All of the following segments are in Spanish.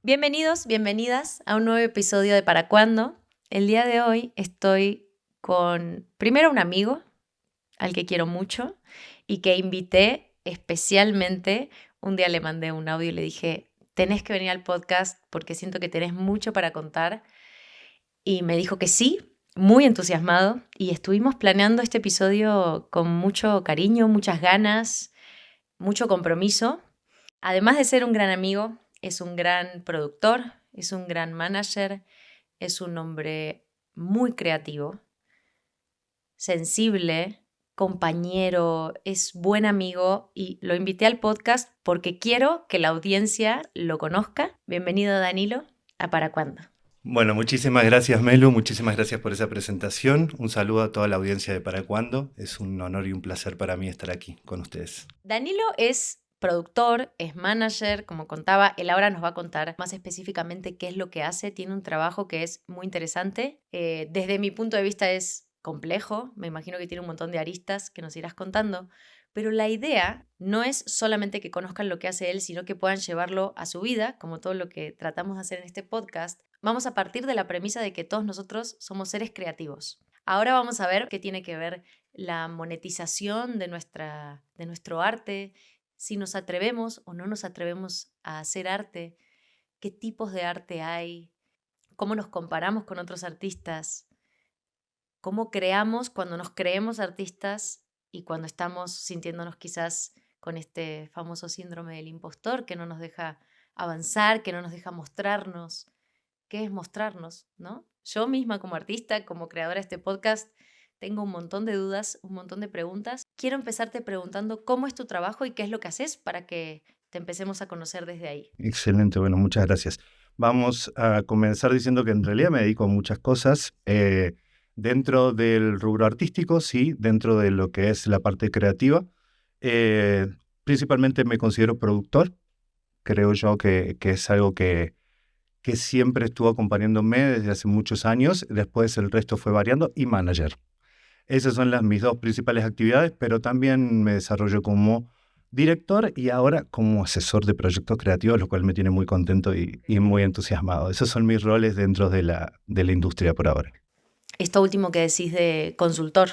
Bienvenidos, bienvenidas a un nuevo episodio de ¿Para cuándo? El día de hoy estoy con, primero, un amigo al que quiero mucho y que invité especialmente. Un día le mandé un audio y le dije, tenés que venir al podcast porque siento que tenés mucho para contar. Y me dijo que sí, muy entusiasmado. Y estuvimos planeando este episodio con mucho cariño, muchas ganas, mucho compromiso. Además de ser un gran amigo, es un gran productor, es un gran manager, es un hombre muy creativo, sensible, compañero, es buen amigo y lo invité al podcast porque quiero que la audiencia lo conozca. Bienvenido, Danilo, a ¿Para cuándo? Bueno, muchísimas gracias Melu, muchísimas gracias por esa presentación. Un saludo a toda la audiencia de Para Cuándo. Es un honor y un placer para mí estar aquí con ustedes. Danilo es productor, es manager, como contaba, él ahora nos va a contar más específicamente qué es lo que hace. Tiene un trabajo que es muy interesante. Desde mi punto de vista es complejo, me imagino que tiene un montón de aristas que nos irás contando, pero la idea no es solamente que conozcan lo que hace él, sino que puedan llevarlo a su vida, como todo lo que tratamos de hacer en este podcast. Vamos a partir de la premisa de que todos nosotros somos seres creativos. Ahora vamos a ver qué tiene que ver la monetización de nuestro arte, si nos atrevemos o no nos atrevemos a hacer arte, qué tipos de arte hay, cómo nos comparamos con otros artistas, cómo creamos cuando nos creemos artistas y cuando estamos sintiéndonos quizás con este famoso síndrome del impostor que no nos deja avanzar, que no nos deja mostrarnos. ¿Qué es mostrarnos, no? Yo misma como artista, como creadora de este podcast, tengo un montón de dudas, un montón de preguntas. Quiero empezarte preguntando cómo es tu trabajo y qué es lo que haces para que te empecemos a conocer desde ahí. Excelente, bueno, muchas gracias. Vamos a comenzar diciendo que en realidad me dedico a muchas cosas. Dentro del rubro artístico, sí, dentro de lo que es la parte creativa. Principalmente me considero productor. Creo yo que es algo que siempre estuvo acompañándome desde hace muchos años. Después el resto fue variando y manager. Esas son mis dos principales actividades, pero también me desarrollo como director y ahora como asesor de proyectos creativos, lo cual me tiene muy contento y muy entusiasmado. Esos son mis roles dentro de la industria por ahora. Esto último que decís de consultor.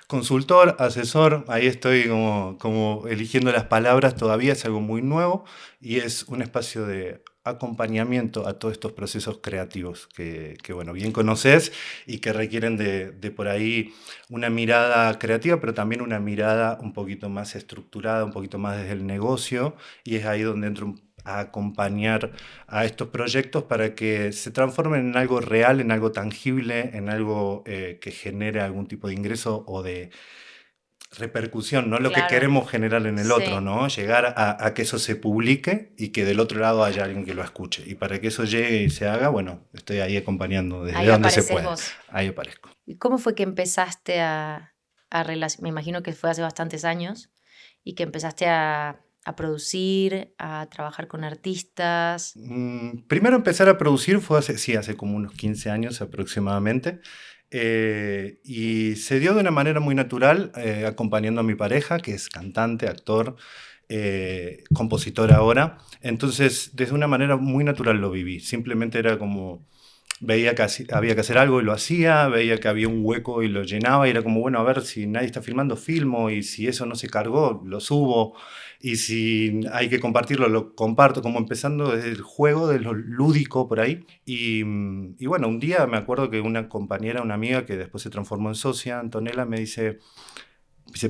Consultor, asesor, ahí estoy como eligiendo las palabras, todavía es algo muy nuevo y es un espacio de acompañamiento a todos estos procesos creativos que bueno, bien conoces y que requieren de por ahí una mirada creativa, pero también una mirada un poquito más estructurada, un poquito más desde el negocio, y es ahí donde entro a acompañar a estos proyectos para que se transformen en algo real, en algo tangible, en algo que genere algún tipo de ingreso o de repercusión, no lo que Claro, queremos generar en el otro, sí. ¿no? Llegar a que eso se publique y que del otro lado haya alguien que lo escuche. Y para que eso llegue y se haga, bueno, estoy ahí acompañando desde Ahí donde se apareces puede. vos. Ahí aparezco. ¿Y cómo fue que empezaste a relacionar? Me imagino que fue hace bastantes años y que empezaste a producir, a trabajar con artistas. Primero empezar a producir fue hace como unos 15 años aproximadamente. Y se dio de una manera muy natural, acompañando a mi pareja, que es cantante, actor, compositor ahora. Entonces, desde una manera muy natural lo viví. Simplemente era como, veía que había que hacer algo y lo hacía, veía que había un hueco y lo llenaba, y era como, bueno, a ver, si nadie está filmando, filmo, y si eso no se cargó, lo subo, y si hay que compartirlo, lo comparto, como empezando desde el juego, de lo lúdico por ahí. Y bueno, un día me acuerdo que una compañera, una amiga que después se transformó en socia, Antonella, me dice,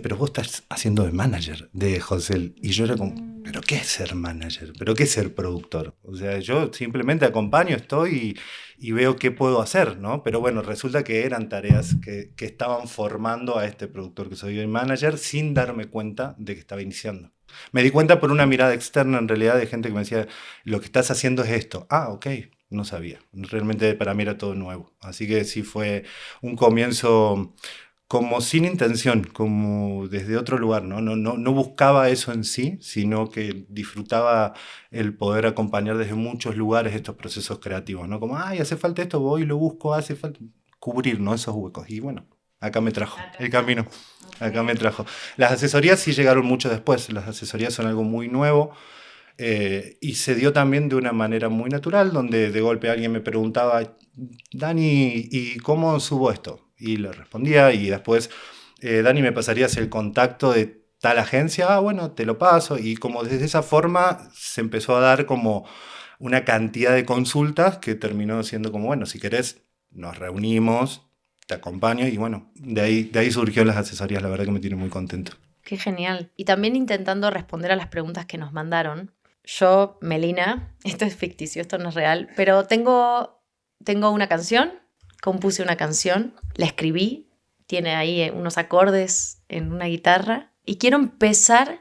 pero vos estás haciendo de manager de José. Y yo era como, ¿pero qué es ser manager? ¿Pero qué es ser productor? O sea, yo simplemente acompaño, estoy y veo qué puedo hacer, ¿no? Pero bueno, resulta que eran tareas que estaban formando a este productor que soy hoy manager sin darme cuenta de que estaba iniciando. Me di cuenta por una mirada externa, en realidad, de gente que me decía, lo que estás haciendo es esto. Ah, ok, no sabía. Realmente para mí era todo nuevo. Así que sí fue un comienzo como sin intención, como desde otro lugar, ¿no? No buscaba eso en sí, sino que disfrutaba el poder acompañar desde muchos lugares estos procesos creativos, ¿no? Como, ay, hace falta esto, voy y lo busco, hace falta cubrir, ¿no? Esos huecos. Y bueno, acá me trajo Acá el está. camino, Ok. acá me trajo. Las asesorías sí llegaron mucho después, las asesorías son algo muy nuevo. Y se dio también de una manera muy natural, donde de golpe alguien me preguntaba, Dani, ¿y cómo subo esto? Y le respondía, y después, Dani, ¿me pasarías el contacto de tal agencia? Ah, bueno, te lo paso. Y como desde esa forma se empezó a dar como una cantidad de consultas que terminó siendo como, bueno, si querés, nos reunimos, te acompaño, y bueno, de ahí surgió las asesorías, la verdad que me tiene muy contento. Qué genial. Y también intentando responder a las preguntas que nos mandaron. Yo, Melina, esto es ficticio, esto no es real, pero tengo una canción, compuse una canción, la escribí, tiene ahí unos acordes en una guitarra y quiero empezar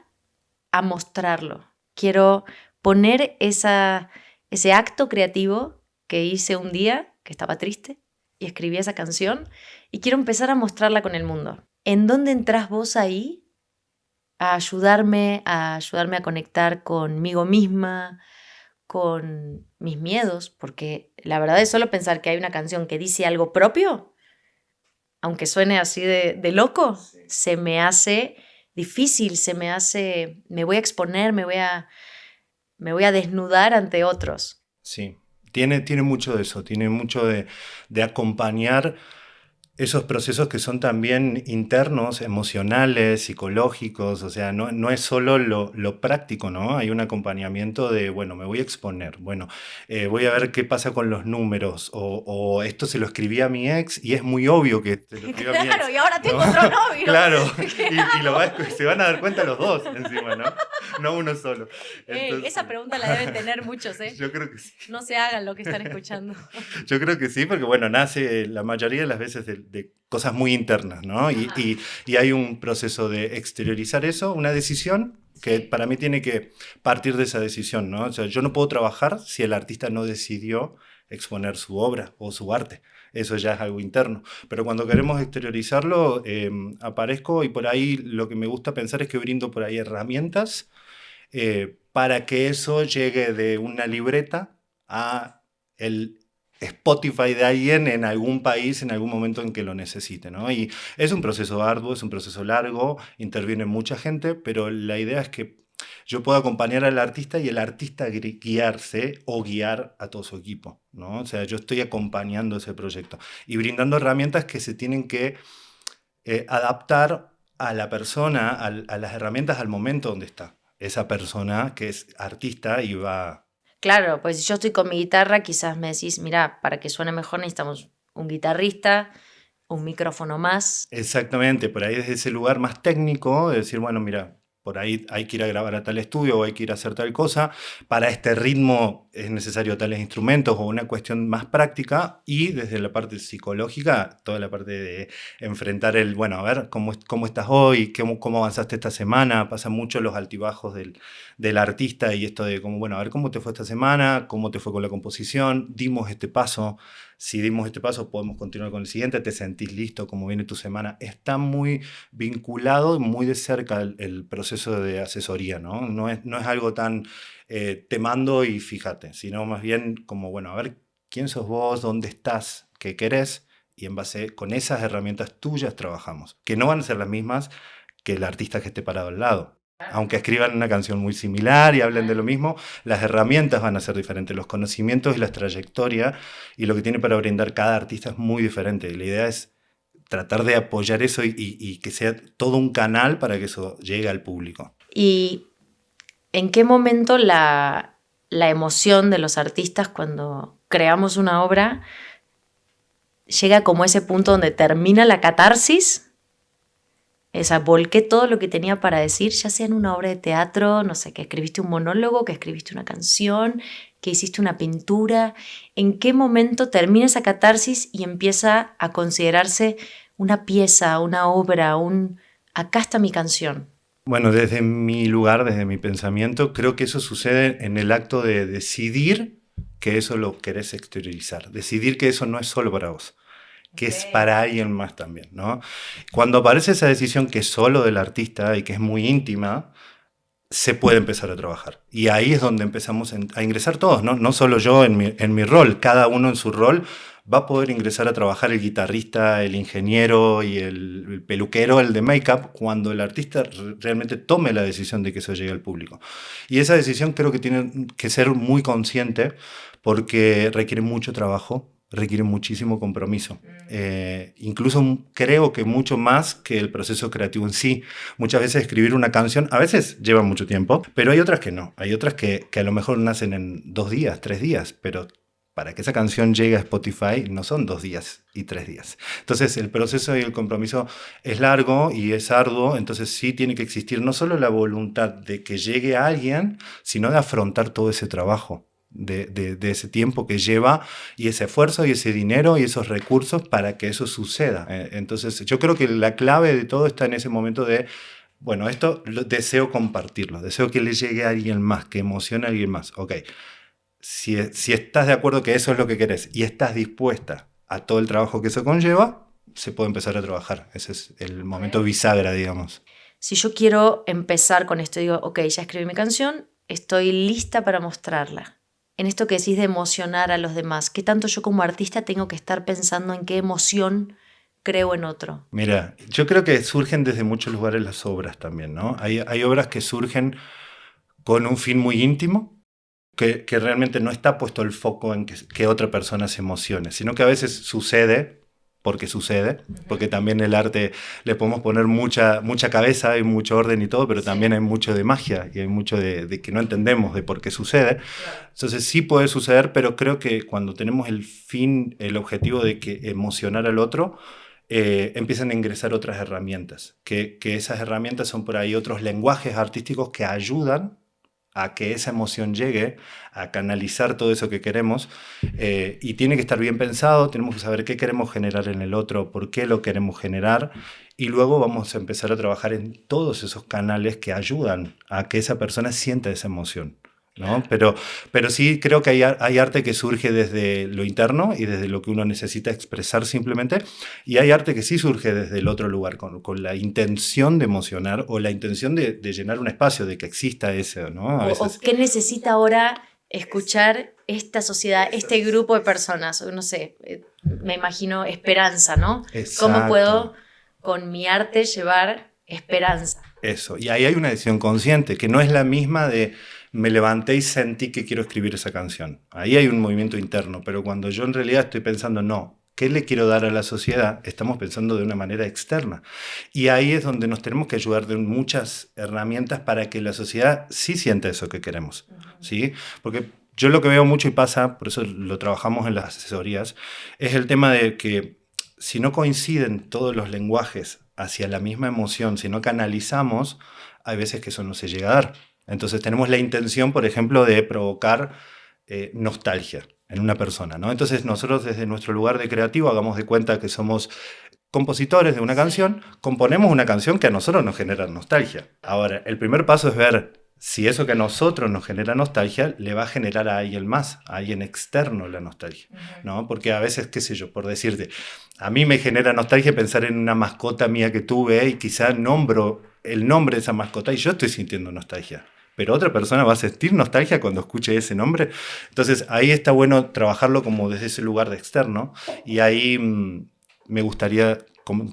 a mostrarlo. Quiero poner ese acto creativo que hice un día, que estaba triste, y escribí esa canción, y quiero empezar a mostrarla con el mundo. ¿En dónde entras vos ahí a ayudarme a conectar conmigo misma, con mis miedos? Porque la verdad es solo pensar que hay una canción que dice algo propio, aunque suene así de loco, sí, se me hace difícil, me voy a exponer, me voy a desnudar ante otros. Sí, tiene mucho de eso, tiene mucho de acompañar esos procesos que son también internos, emocionales, psicológicos, o sea, no es solo lo práctico, ¿no? Hay un acompañamiento de, bueno, me voy a exponer, bueno, voy a ver qué pasa con los números, o esto se lo escribí a mi ex y es muy obvio que se lo escribí a mi ex. Claro, y ahora tengo ¿no? otro novio. Claro, y se van a dar cuenta los dos encima, ¿no? No uno solo. Entonces, esa pregunta la deben tener muchos, ¿eh? Yo creo que sí. No se hagan lo que están escuchando. Yo creo que sí, porque bueno, nace la mayoría de las veces de cosas muy internas, ¿no? Y hay un proceso de exteriorizar eso, una decisión que para mí tiene que partir de esa decisión, ¿no? O sea, yo no puedo trabajar si el artista no decidió exponer su obra o su arte. Eso ya es algo interno. Pero cuando queremos exteriorizarlo, aparezco, y por ahí lo que me gusta pensar es que brindo por ahí herramientas para que eso llegue de una libreta a el Spotify de alguien en algún país en algún momento en que lo necesite, ¿no? Y es un proceso arduo, es un proceso largo, interviene mucha gente, pero la idea es que yo pueda acompañar al artista y el artista guiarse o guiar a todo su equipo, ¿no? O sea, yo estoy acompañando ese proyecto y brindando herramientas que se tienen que adaptar a la persona, a las herramientas, al momento donde está esa persona que es artista y va... Claro, pues si yo estoy con mi guitarra, quizás me decís, mira, para que suene mejor necesitamos un guitarrista, un micrófono más. Exactamente, por ahí desde ese lugar más técnico, de decir, bueno, mira, por ahí hay que ir a grabar a tal estudio o hay que ir a hacer tal cosa, para este ritmo es necesario tales instrumentos o una cuestión más práctica, y desde la parte psicológica, toda la parte de enfrentar bueno, a ver, ¿cómo estás hoy? ¿Cómo avanzaste esta semana? Pasan mucho los altibajos del artista y esto de, bueno, a ver, ¿cómo te fue esta semana? ¿Cómo te fue con la composición? ¿Dimos este paso? Si dimos este paso, podemos continuar con el siguiente. ¿Te sentís listo? ¿Cómo viene tu semana? Está muy vinculado, muy de cerca el proceso de asesoría, ¿no? No es algo tan te mando y fíjate, sino más bien como, bueno, a ver, ¿quién sos vos? ¿Dónde estás? ¿Qué querés? Y en base con esas herramientas tuyas trabajamos, que no van a ser las mismas que el artista que esté parado al lado. Aunque escriban una canción muy similar y hablen de lo mismo, las herramientas van a ser diferentes, los conocimientos y las trayectorias y lo que tiene para brindar cada artista es muy diferente. La idea es tratar de apoyar eso y que sea todo un canal para que eso llegue al público. ¿Y en qué momento la emoción de los artistas cuando creamos una obra llega como a ese punto donde termina la catarsis? Volqué todo lo que tenía para decir, ya sea en una obra de teatro, no sé, que escribiste un monólogo, que escribiste una canción, que hiciste una pintura. ¿En qué momento termina esa catarsis y empieza a considerarse una pieza, una obra, acá está mi canción? Bueno, desde mi lugar, desde mi pensamiento, creo que eso sucede en el acto de decidir que eso lo querés exteriorizar, decidir que eso no es solo para vos, que es para alguien más también, ¿no? Cuando aparece esa decisión que es solo del artista y que es muy íntima, se puede empezar a trabajar. Y ahí es donde empezamos a ingresar todos, ¿no? No solo yo en mi rol, cada uno en su rol va a poder ingresar a trabajar el guitarrista, el ingeniero y el peluquero, el de make-up, cuando el artista realmente tome la decisión de que eso llegue al público. Y esa decisión creo que tiene que ser muy consciente porque requiere mucho trabajo, requiere muchísimo compromiso. Incluso creo que mucho más que el proceso creativo en sí. Muchas veces escribir una canción, a veces lleva mucho tiempo, pero hay otras que no. Hay otras que a lo mejor nacen en 2 días, 3 días, pero para que esa canción llegue a Spotify no son 2 días y 3 días. Entonces el proceso y el compromiso es largo y es arduo, entonces sí tiene que existir no solo la voluntad de que llegue a alguien, sino de afrontar todo ese trabajo. De ese tiempo que lleva y ese esfuerzo y ese dinero y esos recursos para que eso suceda. Entonces yo creo que la clave de todo está en ese momento de, bueno, esto deseo compartirlo, deseo que le llegue a alguien más, que emocione a alguien más. Ok, si estás de acuerdo que eso es lo que querés y estás dispuesta a todo el trabajo que eso conlleva, se puede empezar a trabajar. Ese es el momento bisagra, digamos. Si yo quiero empezar con esto, digo, ok, ya escribí mi canción, estoy lista para mostrarla. En esto que decís de emocionar a los demás, ¿qué tanto yo como artista tengo que estar pensando en qué emoción creo en otro? Mira, yo creo que surgen desde muchos lugares las obras también, ¿no? Hay obras que surgen con un fin muy íntimo, que realmente no está puesto el foco en que otra persona se emocione, sino que a veces sucede porque también el arte le podemos poner mucha cabeza y mucho orden y todo, pero también hay mucho de magia y hay mucho de que no entendemos de por qué sucede. Entonces sí puede suceder, pero creo que cuando tenemos el fin, el objetivo de que emocionar al otro, empiezan a ingresar otras herramientas, que esas herramientas son por ahí otros lenguajes artísticos que ayudan a que esa emoción llegue, a canalizar todo eso que queremos, y tiene que estar bien pensado, tenemos que saber qué queremos generar en el otro, por qué lo queremos generar, y luego vamos a empezar a trabajar en todos esos canales que ayudan a que esa persona sienta esa emoción, ¿no? Pero sí creo que hay arte que surge desde lo interno y desde lo que uno necesita expresar simplemente, y hay arte que sí surge desde el otro lugar, con la intención de emocionar o la intención de llenar un espacio, de que exista eso, ¿no? O qué necesita ahora escuchar esta sociedad, este grupo de personas, no sé, me imagino esperanza, ¿no? Exacto. ¿Cómo puedo con mi arte llevar esperanza? Eso, y ahí hay una decisión consciente, que no es la misma de me levanté y sentí que quiero escribir esa canción. Ahí hay un movimiento interno, pero cuando yo en realidad estoy pensando, no, ¿qué le quiero dar a la sociedad? Estamos pensando de una manera externa. Y ahí es donde nos tenemos que ayudar de muchas herramientas para que la sociedad sí sienta eso que queremos, ¿sí? Porque yo lo que veo mucho y pasa, por eso lo trabajamos en las asesorías, es el tema de que si no coinciden todos los lenguajes hacia la misma emoción, si no canalizamos, hay veces que eso no se llega a dar. Entonces tenemos la intención, por ejemplo, de provocar nostalgia en una persona, ¿no? Entonces nosotros desde nuestro lugar de creativo hagamos de cuenta que somos compositores de una canción, componemos una canción que a nosotros nos genera nostalgia. Ahora, el primer paso es ver si eso que a nosotros nos genera nostalgia le va a generar a alguien más, a alguien externo la nostalgia, ¿no? Porque a veces, qué sé yo, por decirte, a mí me genera nostalgia pensar en una mascota mía que tuve y quizá nombro el nombre de esa mascota y yo estoy sintiendo nostalgia. Pero otra persona va a sentir nostalgia cuando escuche ese nombre. Entonces ahí está bueno trabajarlo como desde ese lugar de externo, y ahí me gustaría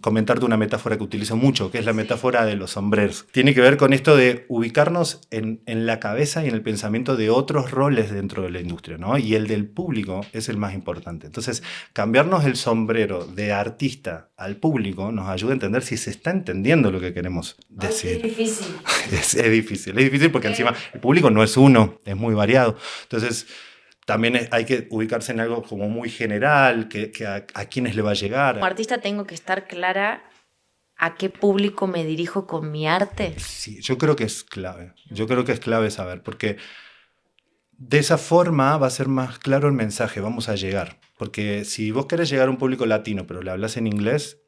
comentarte una metáfora que utilizo mucho, que es la metáfora de los sombreros. Tiene que ver con esto de ubicarnos en la cabeza y en el pensamiento de otros roles dentro de la industria, ¿no? Y el del público es el más importante. Entonces, cambiarnos el sombrero de artista al público nos ayuda a entender si se está entendiendo lo que queremos decir. Es difícil. Es difícil porque encima el público no es uno, es muy variado. Entonces, también hay que ubicarse en algo como muy general, que a quiénes le va a llegar. Como artista tengo que estar clara a qué público me dirijo con mi arte. Sí, yo creo que es clave. Yo creo que es clave saber, porque de esa forma va a ser más claro el mensaje, vamos a llegar. Porque si vos querés llegar a un público latino, pero le hablas en inglés,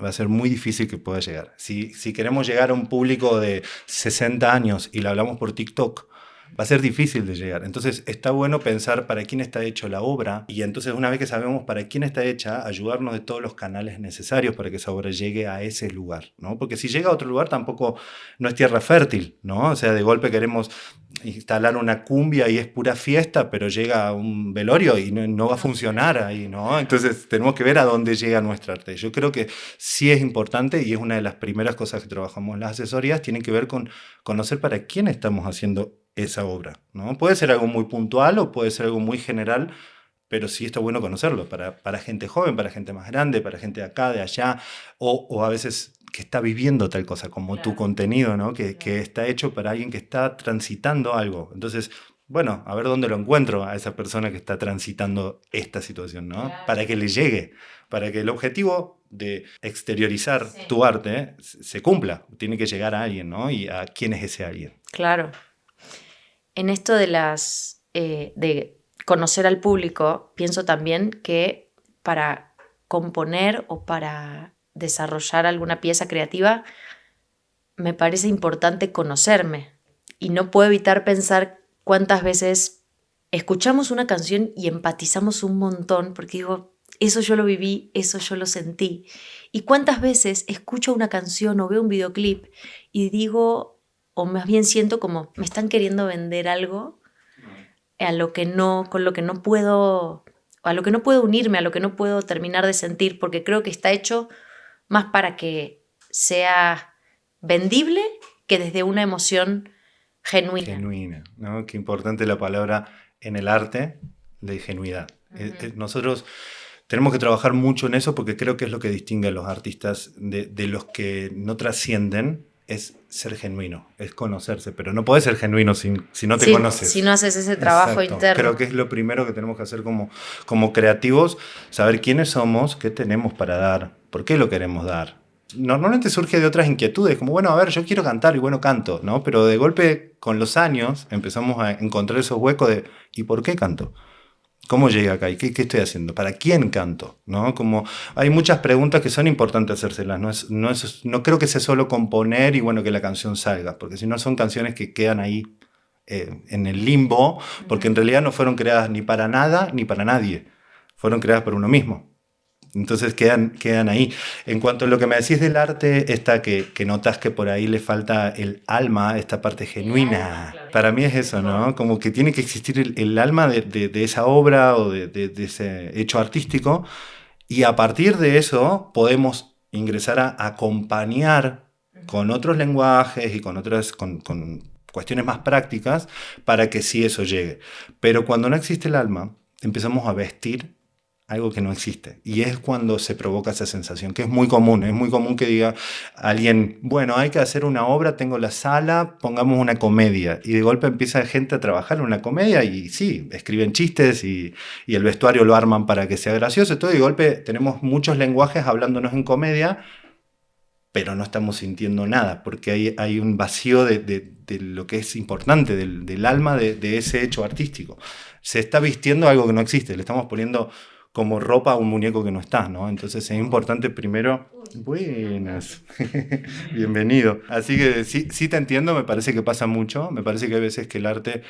va a ser muy difícil que pueda llegar. Si queremos llegar a un público de 60 años y le hablamos por TikTok, va a ser difícil de llegar. Entonces está bueno pensar para quién está hecho la obra, y entonces una vez que sabemos para quién está hecha, ayudarnos de todos los canales necesarios para que esa obra llegue a ese lugar, ¿no? Porque si llega a otro lugar tampoco no es tierra fértil, ¿no? O sea, de golpe queremos instalar una cumbia y es pura fiesta, pero llega a un velorio y no va a funcionar ahí, ¿no? Entonces tenemos que ver a dónde llega nuestra arte. Yo creo que sí es importante y es una de las primeras cosas que trabajamos en las asesorías, tienen que ver con conocer para quién estamos haciendo esa obra, ¿no? Puede ser algo muy puntual o puede ser algo muy general, pero sí está bueno conocerlo para gente joven, para gente más grande, para gente de acá, de allá, o a veces que está viviendo tal cosa, como tu contenido, ¿no? Que está hecho para alguien que está transitando algo. Entonces, bueno, a ver dónde lo encuentro a esa persona que está transitando esta situación, ¿no? Para que le llegue, para que el objetivo de exteriorizar tu arte se cumpla. Tiene que llegar a alguien, ¿no? Y a quién es ese alguien. Claro. En esto de las de conocer al público, pienso también que para componer o para desarrollar alguna pieza creativa, me parece importante conocerme. Y no puedo evitar pensar cuántas veces escuchamos una canción y empatizamos un montón, porque digo, eso yo lo viví, eso yo lo sentí. Y cuántas veces escucho una canción o veo un videoclip y digo, o más bien siento como me están queriendo vender algo a lo que no, con lo que no puedo, a lo que no puedo unirme, a lo que no puedo terminar de sentir, porque creo que está hecho más para que sea vendible que desde una emoción genuina. Genuina, ¿no? Qué importante la palabra en el arte de ingenuidad. Nosotros tenemos que trabajar mucho en eso porque creo que es lo que distingue a los artistas de los que no trascienden, es ser genuino, es conocerse, pero no podés ser genuino si no te conoces. Si no haces ese trabajo interno. Creo que es lo primero que tenemos que hacer como creativos, saber quiénes somos, qué tenemos para dar, por qué lo queremos dar. Normalmente surge de otras inquietudes, como bueno, a ver, yo quiero cantar y bueno, canto, ¿no? Pero de golpe, con los años, empezamos a encontrar esos huecos de ¿y por qué canto? ¿Cómo llegué acá? ¿Y qué estoy haciendo? ¿Para quién canto? ¿No? Como hay muchas preguntas que son importantes hacérselas. No creo que sea solo componer y bueno, que la canción salga, porque si no son canciones que quedan ahí en el limbo, porque en realidad no fueron creadas ni para nada ni para nadie. Fueron creadas por uno mismo. Entonces quedan ahí. En cuanto a lo que me decís del arte, esta que notas que por ahí le falta el alma, esta parte genuina. Para mí es eso, ¿no? Como que tiene que existir el alma de esa obra o de ese hecho artístico, y a partir de eso podemos ingresar a acompañar con otros lenguajes y con cuestiones más prácticas para que sí eso llegue. Pero cuando no existe el alma, empezamos a vestir algo que no existe. Y es cuando se provoca esa sensación, que es muy común. Es muy común que diga alguien, bueno, hay que hacer una obra, tengo la sala, pongamos una comedia. Y de golpe empieza gente a trabajar en una comedia y sí, escriben chistes y el vestuario lo arman para que sea gracioso y todo. Y de golpe tenemos muchos lenguajes hablándonos en comedia, pero no estamos sintiendo nada, porque hay un vacío de lo que es importante, del alma de ese hecho artístico. Se está vistiendo algo que no existe, le estamos poniendo como ropa a un muñeco que no está, ¿no? Entonces es importante primero... Buenas, bienvenido. Así que sí te entiendo, me parece que pasa mucho, me parece que hay veces que el arte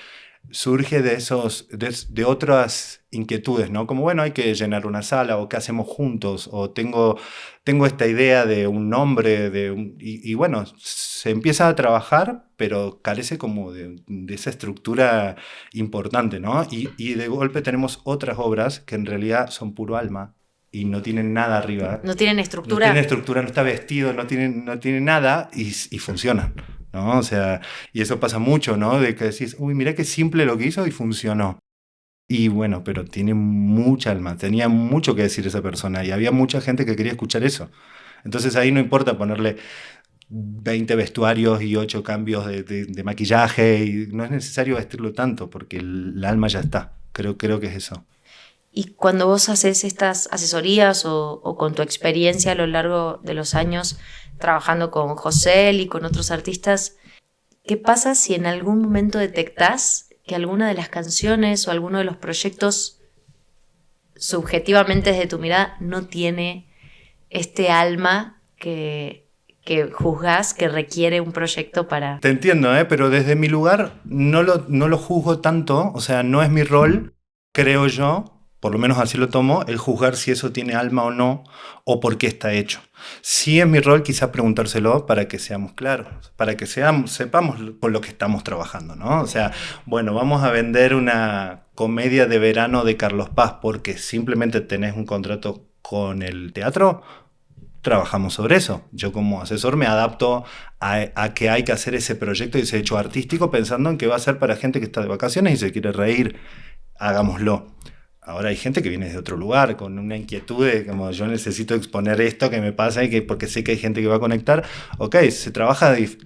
surge de otras inquietudes, ¿no? Como, bueno, hay que llenar una sala, o qué hacemos juntos, o tengo esta idea de un nombre, y bueno, se empieza a trabajar, pero carece como de esa estructura importante, ¿no? Y de golpe tenemos otras obras que en realidad son puro alma y no tienen nada arriba. No tienen estructura. No tienen estructura, no está vestido, no tiene nada y funcionan, ¿no? O sea, y eso pasa mucho, ¿no? De que decís, uy, mira qué simple lo que hizo y funcionó. Y bueno, pero tiene mucha alma, tenía mucho que decir esa persona y había mucha gente que quería escuchar eso. Entonces ahí no importa ponerle 20 vestuarios y 8 cambios de maquillaje, y no es necesario vestirlo tanto porque el alma ya está. Creo que es eso. Y cuando vos haces estas asesorías o con tu experiencia a lo largo de los años trabajando con José y con otros artistas, ¿qué pasa si en algún momento detectás que alguna de las canciones o alguno de los proyectos subjetivamente desde tu mirada no tiene este alma que juzgás que requiere un proyecto para...? Te entiendo, pero desde mi lugar no lo juzgo tanto, o sea, no es mi rol, creo yo, por lo menos así lo tomo, el juzgar si eso tiene alma o no, o por qué está hecho. Sí es mi rol quizás preguntárselo para que seamos claros, para que sepamos por lo que estamos trabajando, ¿no? O sea, bueno, vamos a vender una comedia de verano de Carlos Paz porque simplemente tenés un contrato con el teatro. Trabajamos sobre eso. Yo como asesor me adapto a que hay que hacer ese proyecto y ese hecho artístico pensando en que va a ser para gente que está de vacaciones y se quiere reír. Hagámoslo. Ahora hay gente que viene de otro lugar con una inquietud de como yo necesito exponer esto que me pasa y que porque sé que hay gente que va a conectar. Ok,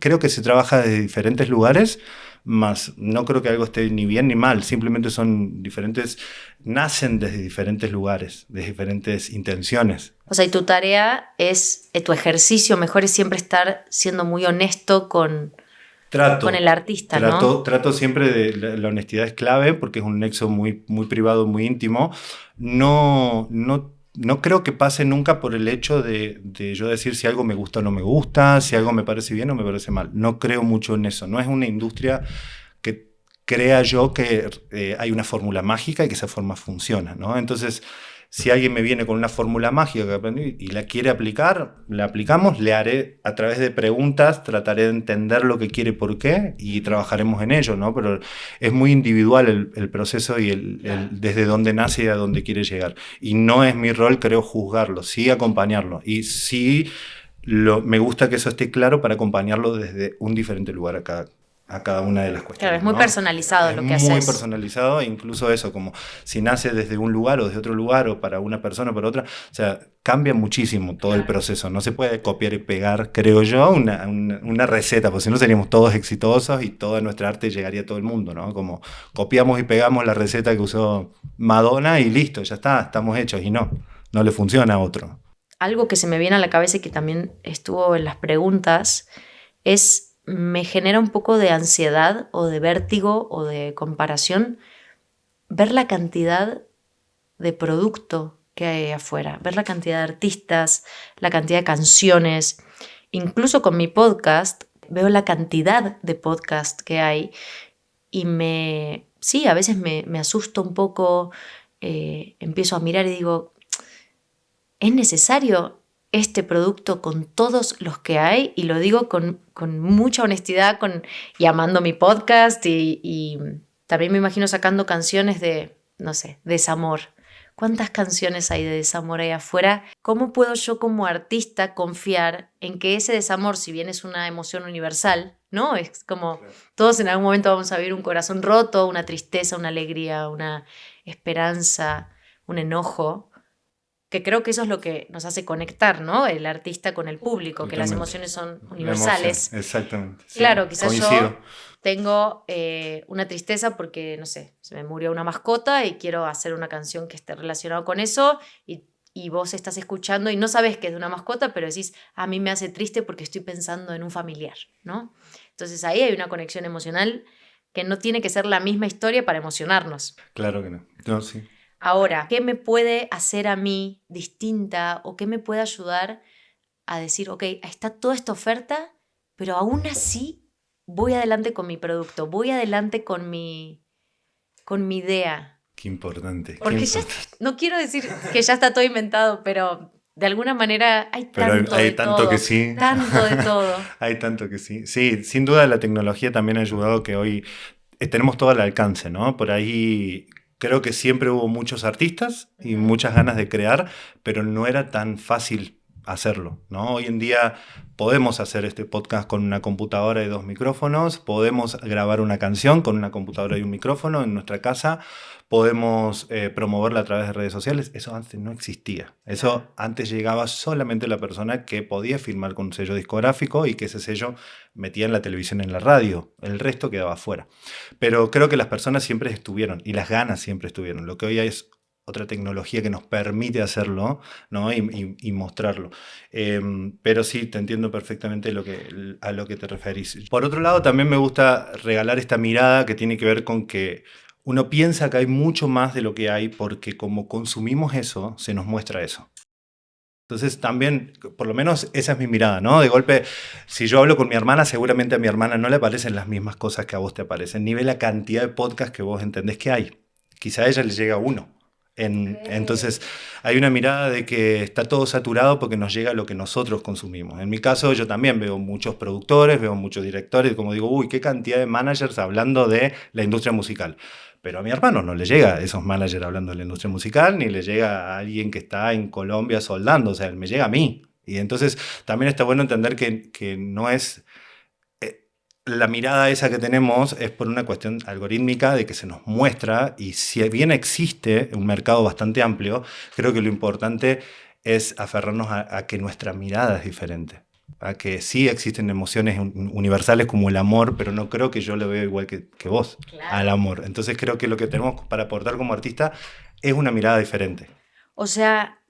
creo que se trabaja de diferentes lugares, más no creo que algo esté ni bien ni mal, simplemente son diferentes, nacen desde diferentes lugares, de diferentes intenciones. O sea, y tu tarea es, tu ejercicio mejor es siempre estar siendo muy honesto con el artista, ¿no? Trato siempre de la honestidad es clave porque es un nexo muy, muy privado, muy íntimo. No creo que pase nunca por el hecho de yo decir si algo me gusta o no me gusta, si algo me parece bien o me parece mal. No creo mucho en eso. No es una industria que crea yo que hay una fórmula mágica y que esa forma funciona, ¿no? Entonces, si alguien me viene con una fórmula mágica que aprendí y la quiere aplicar, la aplicamos, le haré a través de preguntas, trataré de entender lo que quiere y por qué y trabajaremos en ello, ¿no? Pero es muy individual el proceso y desde dónde nace y a dónde quiere llegar. Y no es mi rol, creo, juzgarlo, sí acompañarlo. Y sí me gusta que eso esté claro para acompañarlo desde un diferente lugar a cada una de las cuestiones. Claro, es muy personalizado lo que haces. Es muy personalizado, e incluso eso, como si nace desde un lugar o desde otro lugar o para una persona o para otra, o sea, cambia muchísimo todo el proceso. No se puede copiar y pegar, creo yo, una receta, porque si no seríamos todos exitosos y toda nuestra arte llegaría a todo el mundo, ¿no? Como copiamos y pegamos la receta que usó Madonna y listo, ya está, estamos hechos, y no le funciona a otro. Algo que se me viene a la cabeza y que también estuvo en las preguntas es, me genera un poco de ansiedad o de vértigo o de comparación ver la cantidad de producto que hay afuera, ver la cantidad de artistas, la cantidad de canciones. Incluso con mi podcast veo la cantidad de podcast que hay y sí, a veces me asusto un poco, empiezo a mirar y digo, ¿es necesario este producto con todos los que hay? Y lo digo con mucha honestidad y amando mi podcast y también me imagino sacando canciones de, no sé, desamor. ¿Cuántas canciones hay de desamor ahí afuera? ¿Cómo puedo yo como artista confiar en que ese desamor, si bien es una emoción universal, ¿no? Es como todos en algún momento vamos a vivir un corazón roto, una tristeza, una alegría, una esperanza, un enojo, que creo que eso es lo que nos hace conectar, ¿no? El artista con el público, Totalmente. Que las emociones son universales. Exactamente. Sí, claro, quizás coincido. yo tengo una tristeza porque, no sé, se me murió una mascota y quiero hacer una canción que esté relacionada con eso y vos estás escuchando y no sabes que es de una mascota, pero decís, a mí me hace triste porque estoy pensando en un familiar, ¿no? Entonces ahí hay una conexión emocional que no tiene que ser la misma historia para emocionarnos. Claro que no. No, sí. Ahora, ¿qué me puede hacer a mí distinta o qué me puede ayudar a decir, ok, está toda esta oferta, pero aún así voy adelante con mi producto, voy adelante con mi idea? Qué importante. Porque ya, no quiero decir que ya está todo inventado, pero de alguna manera hay tanto hay de tanto todo. que sí. Tanto de todo. Hay tanto que sí. Sí, sin duda la tecnología también ha ayudado que hoy tenemos todo al alcance, ¿no? Por ahí creo que siempre hubo muchos artistas y muchas ganas de crear, pero no era tan fácil hacerlo, ¿no? Hoy en día podemos hacer este podcast con una computadora y 2 micrófonos, podemos grabar una canción con una computadora y un micrófono en nuestra casa, podemos promoverla a través de redes sociales. Eso antes no existía. Eso antes llegaba solamente la persona que podía firmar con un sello discográfico y que ese sello metía en la televisión y en la radio. El resto quedaba fuera. Pero creo que las personas siempre estuvieron y las ganas siempre estuvieron. Lo que hoy hay es otra tecnología que nos permite hacerlo, ¿no? y mostrarlo. Pero sí, te entiendo perfectamente a lo que te referís. Por otro lado, también me gusta regalar esta mirada que tiene que ver con que uno piensa que hay mucho más de lo que hay porque como consumimos eso, se nos muestra eso. Entonces también, por lo menos esa es mi mirada, ¿no? De golpe, si yo hablo con mi hermana, seguramente a mi hermana no le aparecen las mismas cosas que a vos te aparecen, ni ve la cantidad de podcasts que vos entendés que hay. Quizá a ella le llega uno. Entonces, hay una mirada de que está todo saturado porque nos llega lo que nosotros consumimos. En mi caso, yo también veo muchos productores, veo muchos directores, como digo, uy, qué cantidad de managers hablando de la industria musical. Pero a mi hermano no le llega a esos managers hablando de la industria musical, ni le llega a alguien que está en Colombia soldando, o sea, me llega a mí. Y entonces también está bueno entender que no es la mirada esa que tenemos es por una cuestión algorítmica de que se nos muestra y si bien existe un mercado bastante amplio, creo que lo importante es aferrarnos a que nuestra mirada es diferente, a que sí existen emociones universales como el amor, pero no creo que yo lo veo igual que vos al Claro. amor. Entonces creo que lo que tenemos para aportar como artista es una mirada diferente. O sea,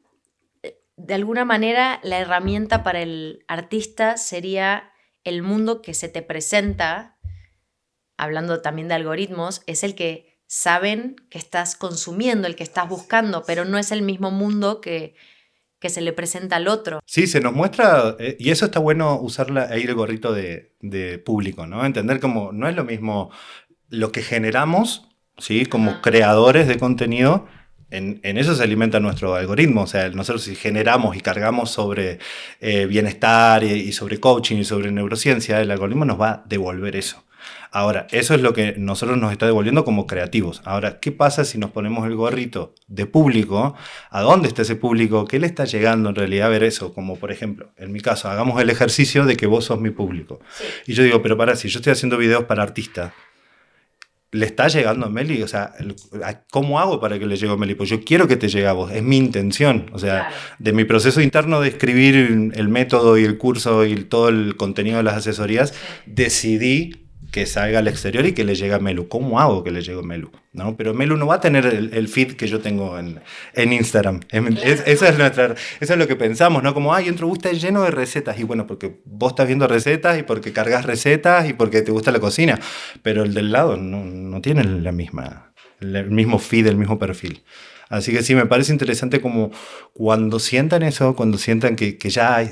de alguna manera la herramienta para el artista sería el mundo que se te presenta, hablando también de algoritmos, es el que saben que estás consumiendo, el que estás buscando, pero no es el mismo mundo que se le presenta al otro. Sí, se nos muestra, y eso está bueno usarla ahí el gorrito de público, ¿no? Entender como no es lo mismo lo que generamos, ¿sí? Como Ajá. creadores de contenido, en eso se alimenta nuestro algoritmo. O sea, nosotros si generamos y cargamos sobre bienestar y sobre coaching y sobre neurociencia, el algoritmo nos va a devolver eso. Ahora, eso es lo que nosotros nos está devolviendo como creativos. Ahora, ¿qué pasa si nos ponemos el gorrito de público? ¿A dónde está ese público? ¿Qué le está llegando en realidad a ver eso? Como por ejemplo, en mi caso, hagamos el ejercicio de que vos sos mi público. Sí. Y yo digo, pero para, si yo estoy haciendo videos para artistas, ¿le está llegando a Meli? O sea, ¿cómo hago para que le llegue a Meli? Pues yo quiero que te llegue a vos, es mi intención. O sea, Claro. de mi proceso interno de escribir el método y el curso y todo el contenido de las asesorías, Sí. decidí que salga al exterior y que le llegue a Melu. ¿Cómo hago que le llegue a Melu? ¿No? Pero Melu no va a tener el feed que yo tengo en Instagram. Esa es nuestra, eso es lo que pensamos, ¿no? Como, ay, Entro está lleno de recetas. Y bueno, porque vos estás viendo recetas y porque cargas recetas y porque te gusta la cocina. Pero el del lado no tiene el mismo feed, el mismo perfil. Así que sí, me parece interesante como cuando sientan eso, cuando sientan que ya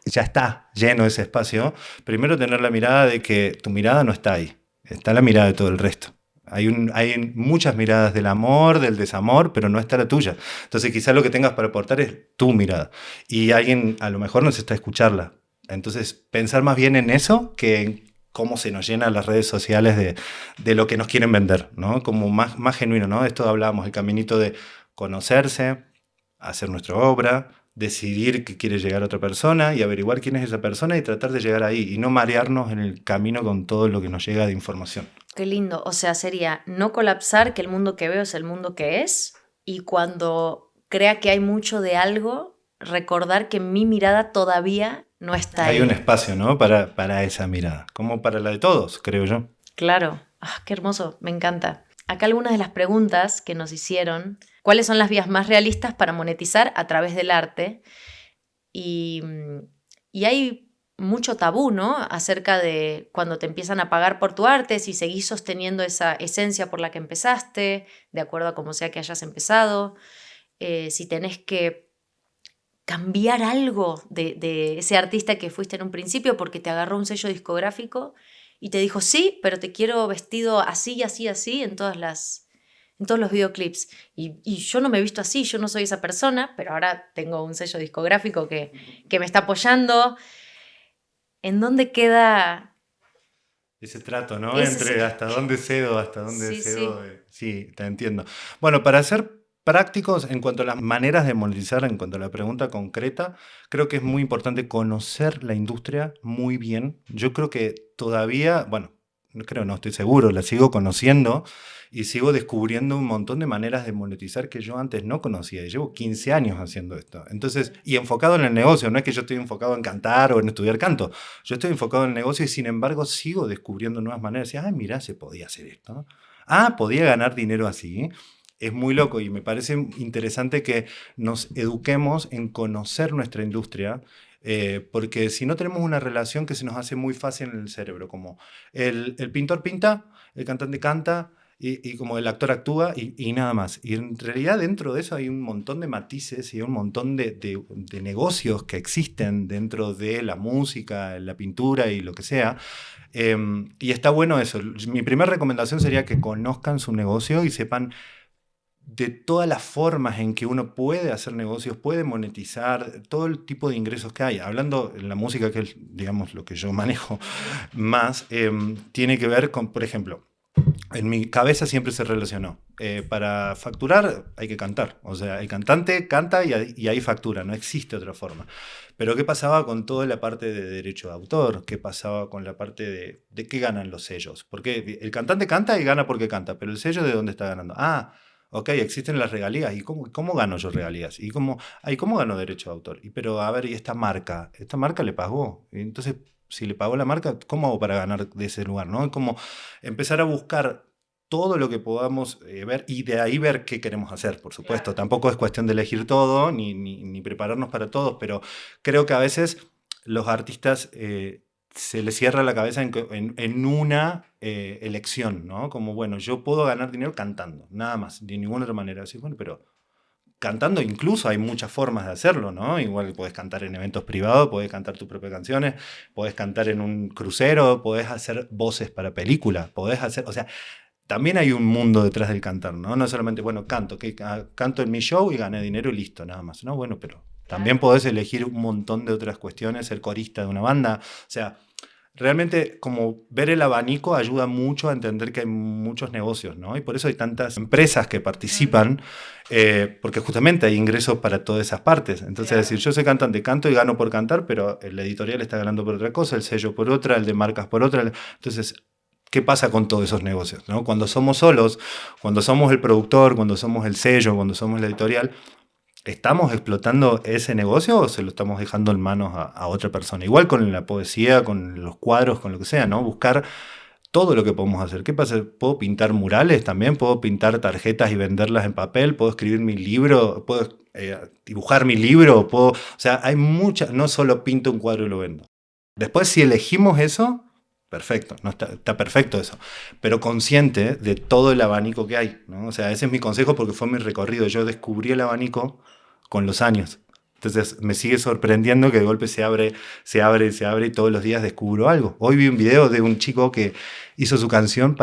está lleno ese espacio, primero tener la mirada de que tu mirada no está ahí, está la mirada de todo el resto. Hay muchas miradas del amor, del desamor, pero no está la tuya. Entonces quizás lo que tengas para aportar es tu mirada. Y alguien a lo mejor necesita escucharla. Entonces pensar más bien en eso que en cómo se nos llenan las redes sociales de lo que nos quieren vender, ¿no? Como más genuino, ¿no? Esto hablábamos, el caminito de conocerse, hacer nuestra obra, decidir que quiere llegar a otra persona y averiguar quién es esa persona y tratar de llegar ahí y no marearnos en el camino con todo lo que nos llega de información. Qué lindo. O sea, sería no colapsar, que el mundo que veo es el mundo que es, y cuando crea que hay mucho de algo, recordar que mi mirada todavía no está Hay ahí. un espacio, ¿no? Para esa mirada, como para la de todos, creo yo. Claro. Qué hermoso, me encanta. Acá algunas de las preguntas que nos hicieron. ¿Cuáles son las vías más realistas para monetizar a través del arte? Y, y hay mucho tabú, ¿no? Acerca de cuando te empiezan a pagar por tu arte, si seguís sosteniendo esa esencia por la que empezaste, de acuerdo a como sea que hayas empezado, si tenés que cambiar algo de ese artista que fuiste en un principio porque te agarró un sello discográfico y te dijo, sí, pero te quiero vestido así, así, así en todos los videoclips. Y yo no me he visto así, yo no soy esa persona, pero ahora tengo un sello discográfico que me está apoyando. ¿En dónde queda Ese trato, ¿no? ese? Entre hasta dónde cedo, hasta dónde Sí, cedo. sí. Sí, te entiendo. Bueno, para ser prácticos en cuanto a las maneras de monetizar, en cuanto a la pregunta concreta, creo que es muy importante conocer la industria muy bien. Yo creo que todavía, bueno, no creo, no estoy seguro, la sigo conociendo y sigo descubriendo un montón de maneras de monetizar que yo antes no conocía. Y llevo 15 años haciendo esto. Entonces, y enfocado en el negocio, no es que yo estoy enfocado en cantar o en estudiar canto. Yo estoy enfocado en el negocio y sin embargo sigo descubriendo nuevas maneras. Y, ah, mira, se podía hacer esto. Ah, podía ganar dinero así. Es muy loco y me parece interesante que nos eduquemos en conocer nuestra industria, porque si no tenemos una relación que se nos hace muy fácil en el cerebro, como el pintor pinta, el cantante canta y como el actor actúa y nada más. Y en realidad dentro de eso hay un montón de matices y un montón de negocios que existen dentro de la música, la pintura y lo que sea. Y está bueno eso. Mi primera recomendación sería que conozcan su negocio y sepan de todas las formas en que uno puede hacer negocios, puede monetizar, todo el tipo de ingresos que hay. Hablando en la música, que es, digamos, lo que yo manejo más, tiene que ver con, por ejemplo, en mi cabeza siempre se relacionó. Para facturar hay que cantar. O sea, el cantante canta y ahí factura. No existe otra forma. Pero ¿qué pasaba con toda la parte de derecho de autor? ¿Qué pasaba con la parte de qué ganan los sellos? Porque el cantante canta y gana porque canta, pero el sello ¿de dónde está ganando? Ah, ok, existen las regalías. ¿Y cómo gano yo regalías? ¿Y cómo gano derecho de autor? Pero a ver, ¿y esta marca? ¿Esta marca le pagó? Y entonces, si le pagó la marca, ¿cómo hago para ganar de ese lugar? ¿No? Como empezar a buscar todo lo que podamos ver y de ahí ver qué queremos hacer, por supuesto. Claro. Tampoco es cuestión de elegir todo ni prepararnos para todos, pero creo que a veces los artistas se les cierra la cabeza en una elección, ¿no? Como, bueno, yo puedo ganar dinero cantando, nada más, de ninguna otra manera. Así, bueno, pero cantando incluso hay muchas formas de hacerlo, ¿no? Igual podés cantar en eventos privados, podés cantar tus propias canciones, podés cantar en un crucero, podés hacer voces para películas, podés hacer, o sea, también hay un mundo detrás del cantar, ¿no? No solamente, bueno, canto en mi show y gané dinero y listo, nada más, ¿no? Bueno, pero también Claro. podés elegir un montón de otras cuestiones, ser corista de una banda, o sea, realmente como ver el abanico ayuda mucho a entender que hay muchos negocios, ¿no? Y por eso hay tantas empresas que participan, porque justamente hay ingresos para todas esas partes. Entonces, Claro. decir, yo soy cantante, canto y gano por cantar, pero el editorial está ganando por otra cosa, el sello por otra, el de marcas por otra. Entonces, ¿qué pasa con todos esos negocios? ¿No? Cuando somos solos, cuando somos el productor, cuando somos el sello, cuando somos la editorial, ¿estamos explotando ese negocio o se lo estamos dejando en manos a otra persona? Igual con la poesía, con los cuadros, con lo que sea, ¿no? Buscar todo lo que podemos hacer. ¿Qué pasa? ¿Puedo pintar murales también? ¿Puedo pintar tarjetas y venderlas en papel? ¿Puedo escribir mi libro? ¿Puedo dibujar mi libro? O sea, hay muchas, no solo pinto un cuadro y lo vendo. Después, si elegimos eso, perfecto, no está perfecto eso, pero consciente de todo el abanico que hay, ¿no? O sea, ese es mi consejo porque fue mi recorrido. Yo descubrí el abanico con los años. Entonces me sigue sorprendiendo que de golpe se abre, se abre, se abre y todos los días descubro algo. Hoy vi un video de un chico que hizo su canción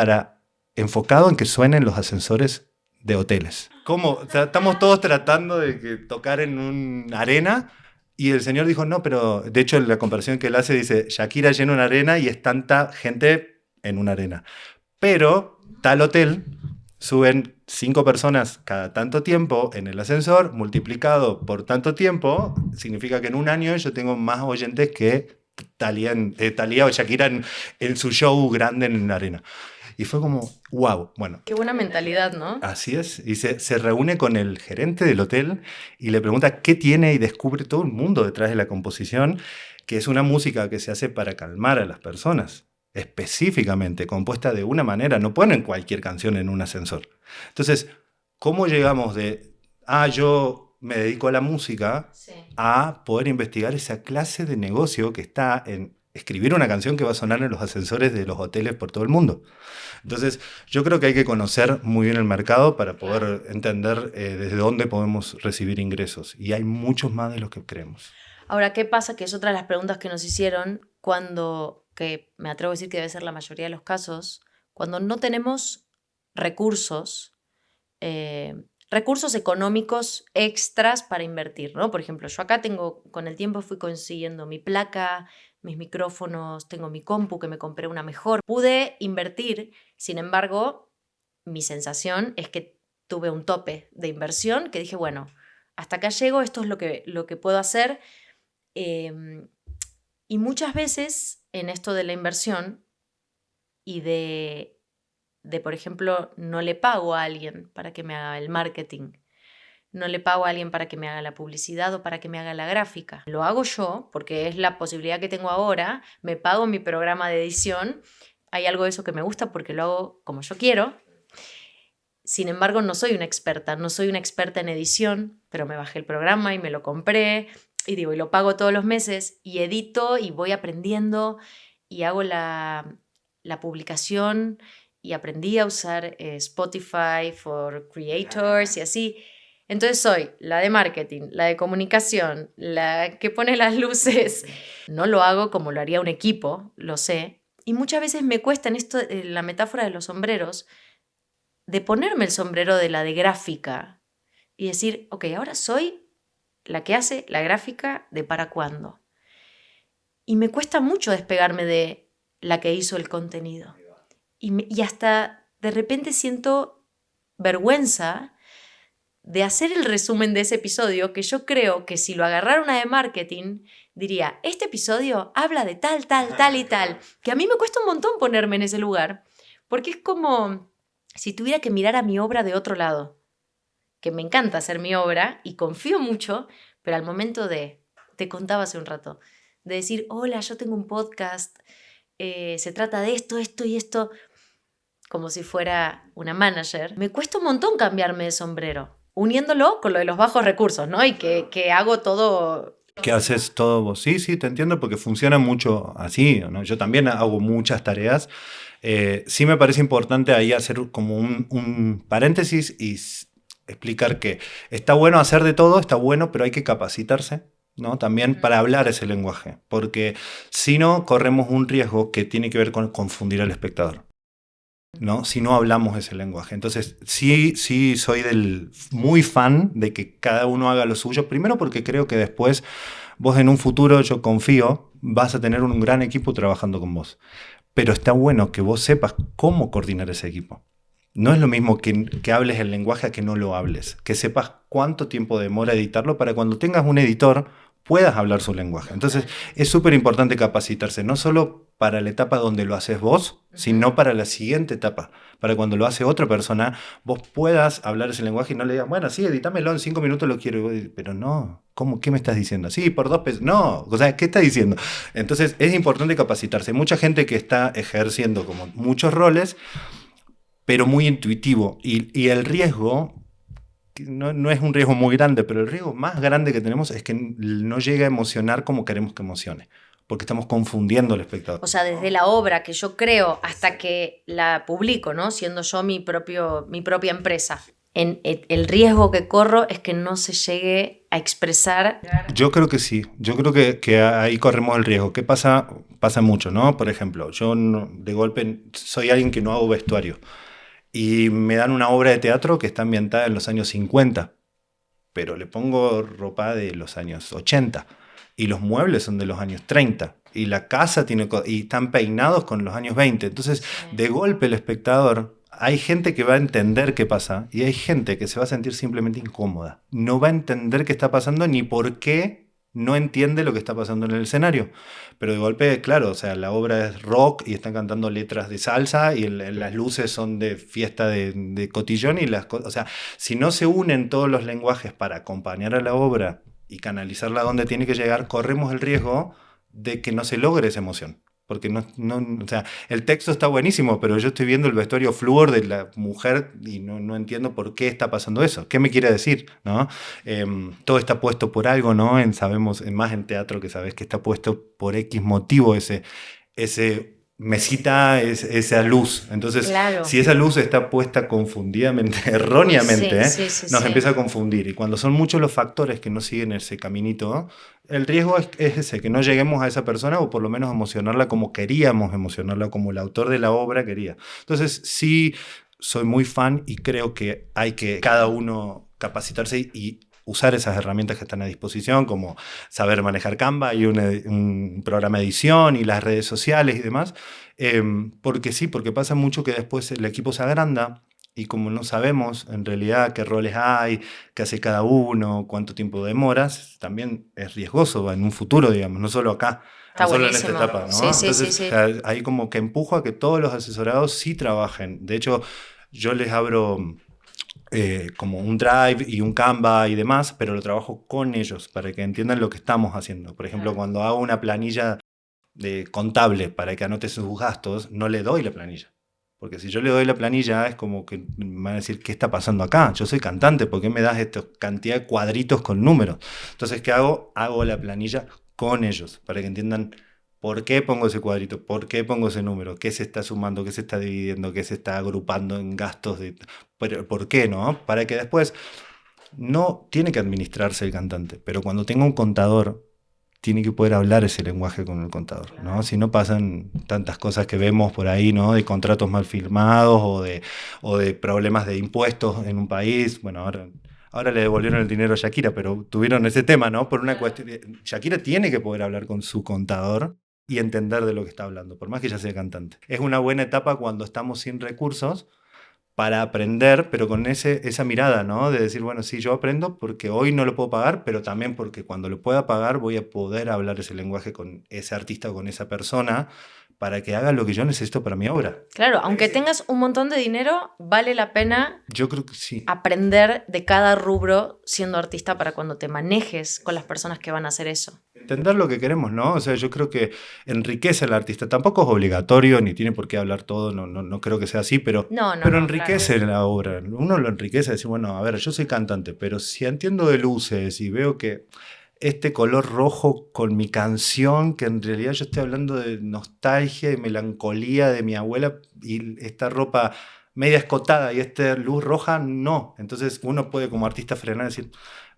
enfocado en que suenen los ascensores de hoteles. ¿Cómo? O sea, estamos todos tratando de tocar en una arena y el señor dijo, no, pero de hecho la comparación que él hace dice, Shakira llena una arena y es tanta gente en una arena. Pero tal hotel suben 5 personas cada tanto tiempo en el ascensor, multiplicado por tanto tiempo, significa que en un año yo tengo más oyentes que Thalía o Shakira en su show grande en la arena. Y fue como, wow, bueno, Qué buena mentalidad, ¿no? así es. Y se reúne con el gerente del hotel y le pregunta qué tiene y descubre todo el mundo detrás de la composición, que es una música que se hace para calmar a las personas, específicamente compuesta de una manera. No ponen cualquier canción en un ascensor. Entonces, ¿cómo llegamos yo me dedico a la música, Sí. a poder investigar esa clase de negocio que está en escribir una canción que va a sonar en los ascensores de los hoteles por todo el mundo? Entonces, yo creo que hay que conocer muy bien el mercado para poder entender desde dónde podemos recibir ingresos. Y hay muchos más de los que creemos. Ahora, ¿qué pasa? Que es otra de las preguntas que nos hicieron que me atrevo a decir que debe ser la mayoría de los casos, cuando no tenemos recursos, recursos económicos extras para invertir, ¿no? Por ejemplo, yo acá con el tiempo fui consiguiendo mi placa, mis micrófonos, tengo mi compu que me compré una mejor. Pude invertir, sin embargo, mi sensación es que tuve un tope de inversión que dije, bueno, hasta acá llego, esto es lo que puedo hacer. Y muchas veces en esto de la inversión y por ejemplo, no le pago a alguien para que me haga el marketing, no le pago a alguien para que me haga la publicidad o para que me haga la gráfica. Lo hago yo porque es la posibilidad que tengo ahora, me pago mi programa de edición, hay algo de eso que me gusta porque lo hago como yo quiero. Sin embargo, no soy una experta en edición, pero me bajé el programa y me lo compré y lo pago todos los meses y edito y voy aprendiendo y hago la publicación y aprendí a usar Spotify for Creators y así. Entonces soy la de marketing, la de comunicación, la que pone las luces. No lo hago como lo haría un equipo, lo sé. Y muchas veces me cuesta en esto, la metáfora de los sombreros, de ponerme el sombrero de la de gráfica y decir, ok, ahora soy la que hace la gráfica de Para Cuándo. Y me cuesta mucho despegarme de la que hizo el contenido. Y hasta de repente siento vergüenza de hacer el resumen de ese episodio, que yo creo que si lo agarrara una de marketing, diría, este episodio habla de tal, tal, tal y tal, que a mí me cuesta un montón ponerme en ese lugar, porque es como si tuviera que mirar a mi obra de otro lado, que me encanta hacer mi obra y confío mucho, pero al momento te contaba hace un rato, de decir, hola, yo tengo un podcast, se trata de esto, esto y esto, como si fuera una manager, me cuesta un montón cambiarme de sombrero, uniéndolo con lo de los bajos recursos, ¿no? Y que hago todo. ¿Qué haces todo vos? Sí, sí, te entiendo porque funciona mucho así, ¿no? Yo también hago muchas tareas. Sí me parece importante ahí hacer como un paréntesis y explicar que está bueno hacer de todo, está bueno, pero hay que capacitarse, ¿no? También para hablar ese lenguaje, porque si no, corremos un riesgo que tiene que ver con confundir al espectador, ¿no? Si no hablamos ese lenguaje. Entonces, sí soy muy fan de que cada uno haga lo suyo, primero porque creo que después vos en un futuro, yo confío, vas a tener un gran equipo trabajando con vos. Pero está bueno que vos sepas cómo coordinar ese equipo. No es lo mismo que hables el lenguaje a que no lo hables, que sepas cuánto tiempo demora editarlo para cuando tengas un editor puedas hablar su lenguaje. Entonces es súper importante capacitarse, no solo para la etapa donde lo haces vos, sino para la siguiente etapa, para cuando lo hace otra persona, vos puedas hablar ese lenguaje y no le digas, bueno, sí, edítamelo, en 5 minutos lo quiero. Pero no, ¿cómo? ¿Qué me estás diciendo? Sí, por 2 pesos. No, o sea, ¿qué estás diciendo? Entonces es importante capacitarse. Hay mucha gente que está ejerciendo como muchos roles, pero muy intuitivo. Y el riesgo, no es un riesgo muy grande, pero el riesgo más grande que tenemos es que no llegue a emocionar como queremos que emocione, porque estamos confundiendo al espectador. O sea, desde la obra que yo creo hasta que la publico, ¿no? Siendo yo mi propia empresa. El riesgo que corro es que no se llegue a expresar. Yo creo que sí, yo creo que ahí corremos el riesgo. ¿Qué pasa? Pasa mucho, ¿no? Por ejemplo, yo de golpe soy alguien que no hago vestuario y me dan una obra de teatro que está ambientada en los años 50, pero le pongo ropa de los años 80 y los muebles son de los años 30 y la casa y están peinados con los años 20. Entonces, de golpe el espectador, hay gente que va a entender qué pasa y hay gente que se va a sentir simplemente incómoda. No va a entender qué está pasando ni por qué no entiende lo que está pasando en el escenario. Pero de golpe, claro, o sea, la obra es rock y están cantando letras de salsa y las luces son de fiesta de cotillón y o sea, si no se unen todos los lenguajes para acompañar a la obra y canalizarla a donde tiene que llegar, corremos el riesgo de que no se logre esa emoción. Porque o sea, el texto está buenísimo, pero yo estoy viendo el vestuario flúor de la mujer y no entiendo por qué está pasando eso. ¿Qué me quiere decir? ¿No? Todo está puesto por algo, ¿no? Sabemos, más en teatro que sabes que está puesto por X motivo ese mesita, esa luz. Entonces, claro, si esa luz está puesta confundidamente, erróneamente, sí, nos empieza a confundir. Y cuando son muchos los factores que no siguen ese caminito, el riesgo es ese, que no lleguemos a esa persona o por lo menos emocionarla como queríamos emocionarla, como el autor de la obra quería. Entonces, sí, soy muy fan y creo que hay que cada uno capacitarse y usar esas herramientas que están a disposición, como saber manejar Canva y un programa de edición y las redes sociales y demás, porque sí, porque pasa mucho que después el equipo se agranda y como no sabemos en realidad qué roles hay, qué hace cada uno, cuánto tiempo demoras, también es riesgoso en un futuro, digamos, no solo acá. Está no solo buenísimo. En esta etapa, ¿no? Sí, Entonces, sí. ahí como que empujo a que todos los asesorados sí trabajen. De hecho, yo les abro como un Drive y un Canva y demás, pero lo trabajo con ellos para que entiendan lo que estamos haciendo. Por ejemplo, cuando hago una planilla contable para que anote sus gastos, no le doy la planilla. Porque si yo le doy la planilla es como que me van a decir, ¿qué está pasando acá? Yo soy cantante, ¿por qué me das esta cantidad de cuadritos con números? Entonces, ¿qué hago? Hago la planilla con ellos para que entiendan por qué pongo ese cuadrito, por qué pongo ese número, qué se está sumando, qué se está dividiendo, qué se está agrupando en gastos, ¿por qué no? Para que después no tiene que administrarse el cantante, pero cuando tenga un contador tiene que poder hablar ese lenguaje con el contador, ¿no? Si no pasan tantas cosas que vemos por ahí, ¿no? De contratos mal firmados o de problemas de impuestos en un país. Bueno, ahora le devolvieron el dinero a Shakira, pero tuvieron ese tema, ¿no? Por una cuestión. Shakira tiene que poder hablar con su contador y entender de lo que está hablando, por más que ella sea cantante. Es una buena etapa cuando estamos sin recursos para aprender, pero con esa mirada, ¿no? De decir, bueno, sí, yo aprendo porque hoy no lo puedo pagar, pero también porque cuando lo pueda pagar voy a poder hablar ese lenguaje con ese artista o con esa persona para que haga lo que yo necesito para mi obra. Claro, aunque tengas un montón de dinero, vale la pena Yo creo que sí. aprender de cada rubro siendo artista para cuando te manejes con las personas que van a hacer eso. Entender lo que queremos, ¿no? O sea, yo creo que enriquece al artista. Tampoco es obligatorio, ni tiene por qué hablar todo, no creo que sea así, pero enriquece la obra. Uno lo enriquece, decir, bueno, a ver, yo soy cantante, pero si entiendo de luces y veo que este color rojo con mi canción, que en realidad yo estoy hablando de nostalgia y melancolía de mi abuela, y esta ropa media escotada y esta luz roja, no. Entonces uno puede como artista frenar y decir,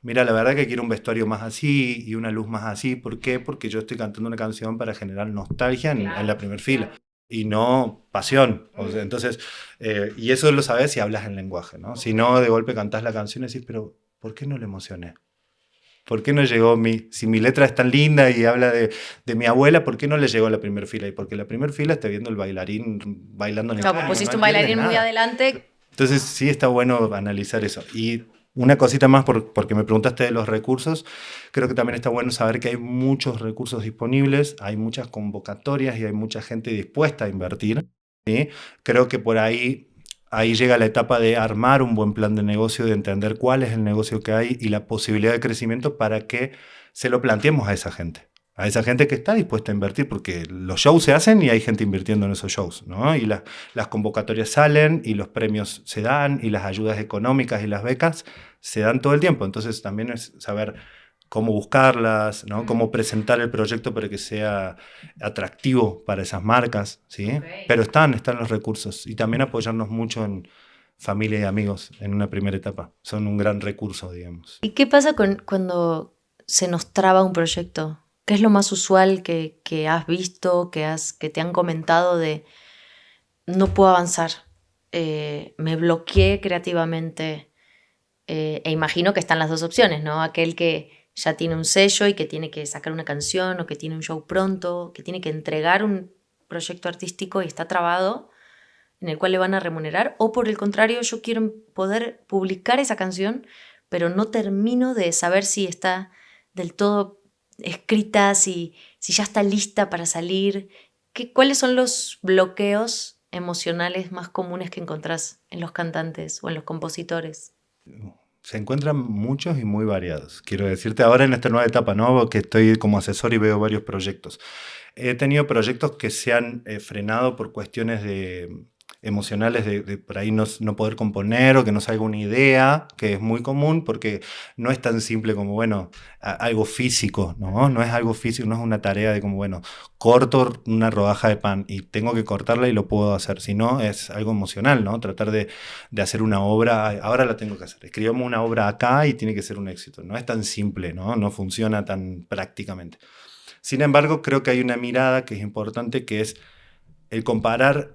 mira, la verdad que quiero un vestuario más así y una luz más así. ¿Por qué? Porque yo estoy cantando una canción para generar nostalgia en la primera fila y no pasión. O sea, entonces, y eso lo sabes si hablas en lenguaje, ¿no? Si no, de golpe cantás la canción y decís, pero ¿por qué no le emocioné? ¿Por qué no llegó si mi letra es tan linda y habla de mi abuela, ¿por qué no le llegó a la primera fila? Y porque la primera fila está viendo el bailarín bailando en el Claro, pusiste un bailarín muy adelante. Entonces sí está bueno analizar eso. Y una cosita más, porque me preguntaste de los recursos, creo que también está bueno saber que hay muchos recursos disponibles, hay muchas convocatorias y hay mucha gente dispuesta a invertir, ¿sí? Creo que por ahí llega la etapa de armar un buen plan de negocio, de entender cuál es el negocio que hay y la posibilidad de crecimiento para que se lo planteemos a esa gente que está dispuesta a invertir, porque los shows se hacen y hay gente invirtiendo en esos shows, ¿no? Y las convocatorias salen y los premios se dan y las ayudas económicas y las becas se dan todo el tiempo. Entonces también es saber cómo buscarlas, ¿no? Cómo presentar el proyecto para que sea atractivo para esas marcas, ¿sí? Okay. Pero están los recursos y también apoyarnos mucho en familia y amigos en una primera etapa. Son un gran recurso, digamos. ¿Y qué pasa cuando se nos traba un proyecto? ¿Qué es lo más usual que has visto, que te han comentado de no puedo avanzar, me bloqueé creativamente? E imagino que están las dos opciones, ¿no? Aquel que ya tiene un sello y que tiene que sacar una canción o que tiene un show pronto, que tiene que entregar un proyecto artístico y está trabado, en el cual le van a remunerar. O por el contrario, yo quiero poder publicar esa canción, pero no termino de saber si está del todo escrita, si ya está lista para salir. ¿Cuáles son los bloqueos emocionales más comunes que encontrás en los cantantes o en los compositores? Se encuentran muchos y muy variados. Quiero decirte ahora en esta nueva etapa, ¿no? Que estoy como asesor y veo varios proyectos. He tenido proyectos que se han frenado por cuestiones emocionales de por ahí no poder componer o que no salga una idea, que es muy común porque no es tan simple como, bueno, algo físico, ¿no? No es algo físico, no es una tarea de como, bueno, corto una rodaja de pan y tengo que cortarla y lo puedo hacer, sino es algo emocional, ¿no? Tratar de hacer una obra, ahora la tengo que hacer, escribamos una obra acá y tiene que ser un éxito, no es tan simple, ¿no? No funciona tan prácticamente. Sin embargo, creo que hay una mirada que es importante, que es el comparar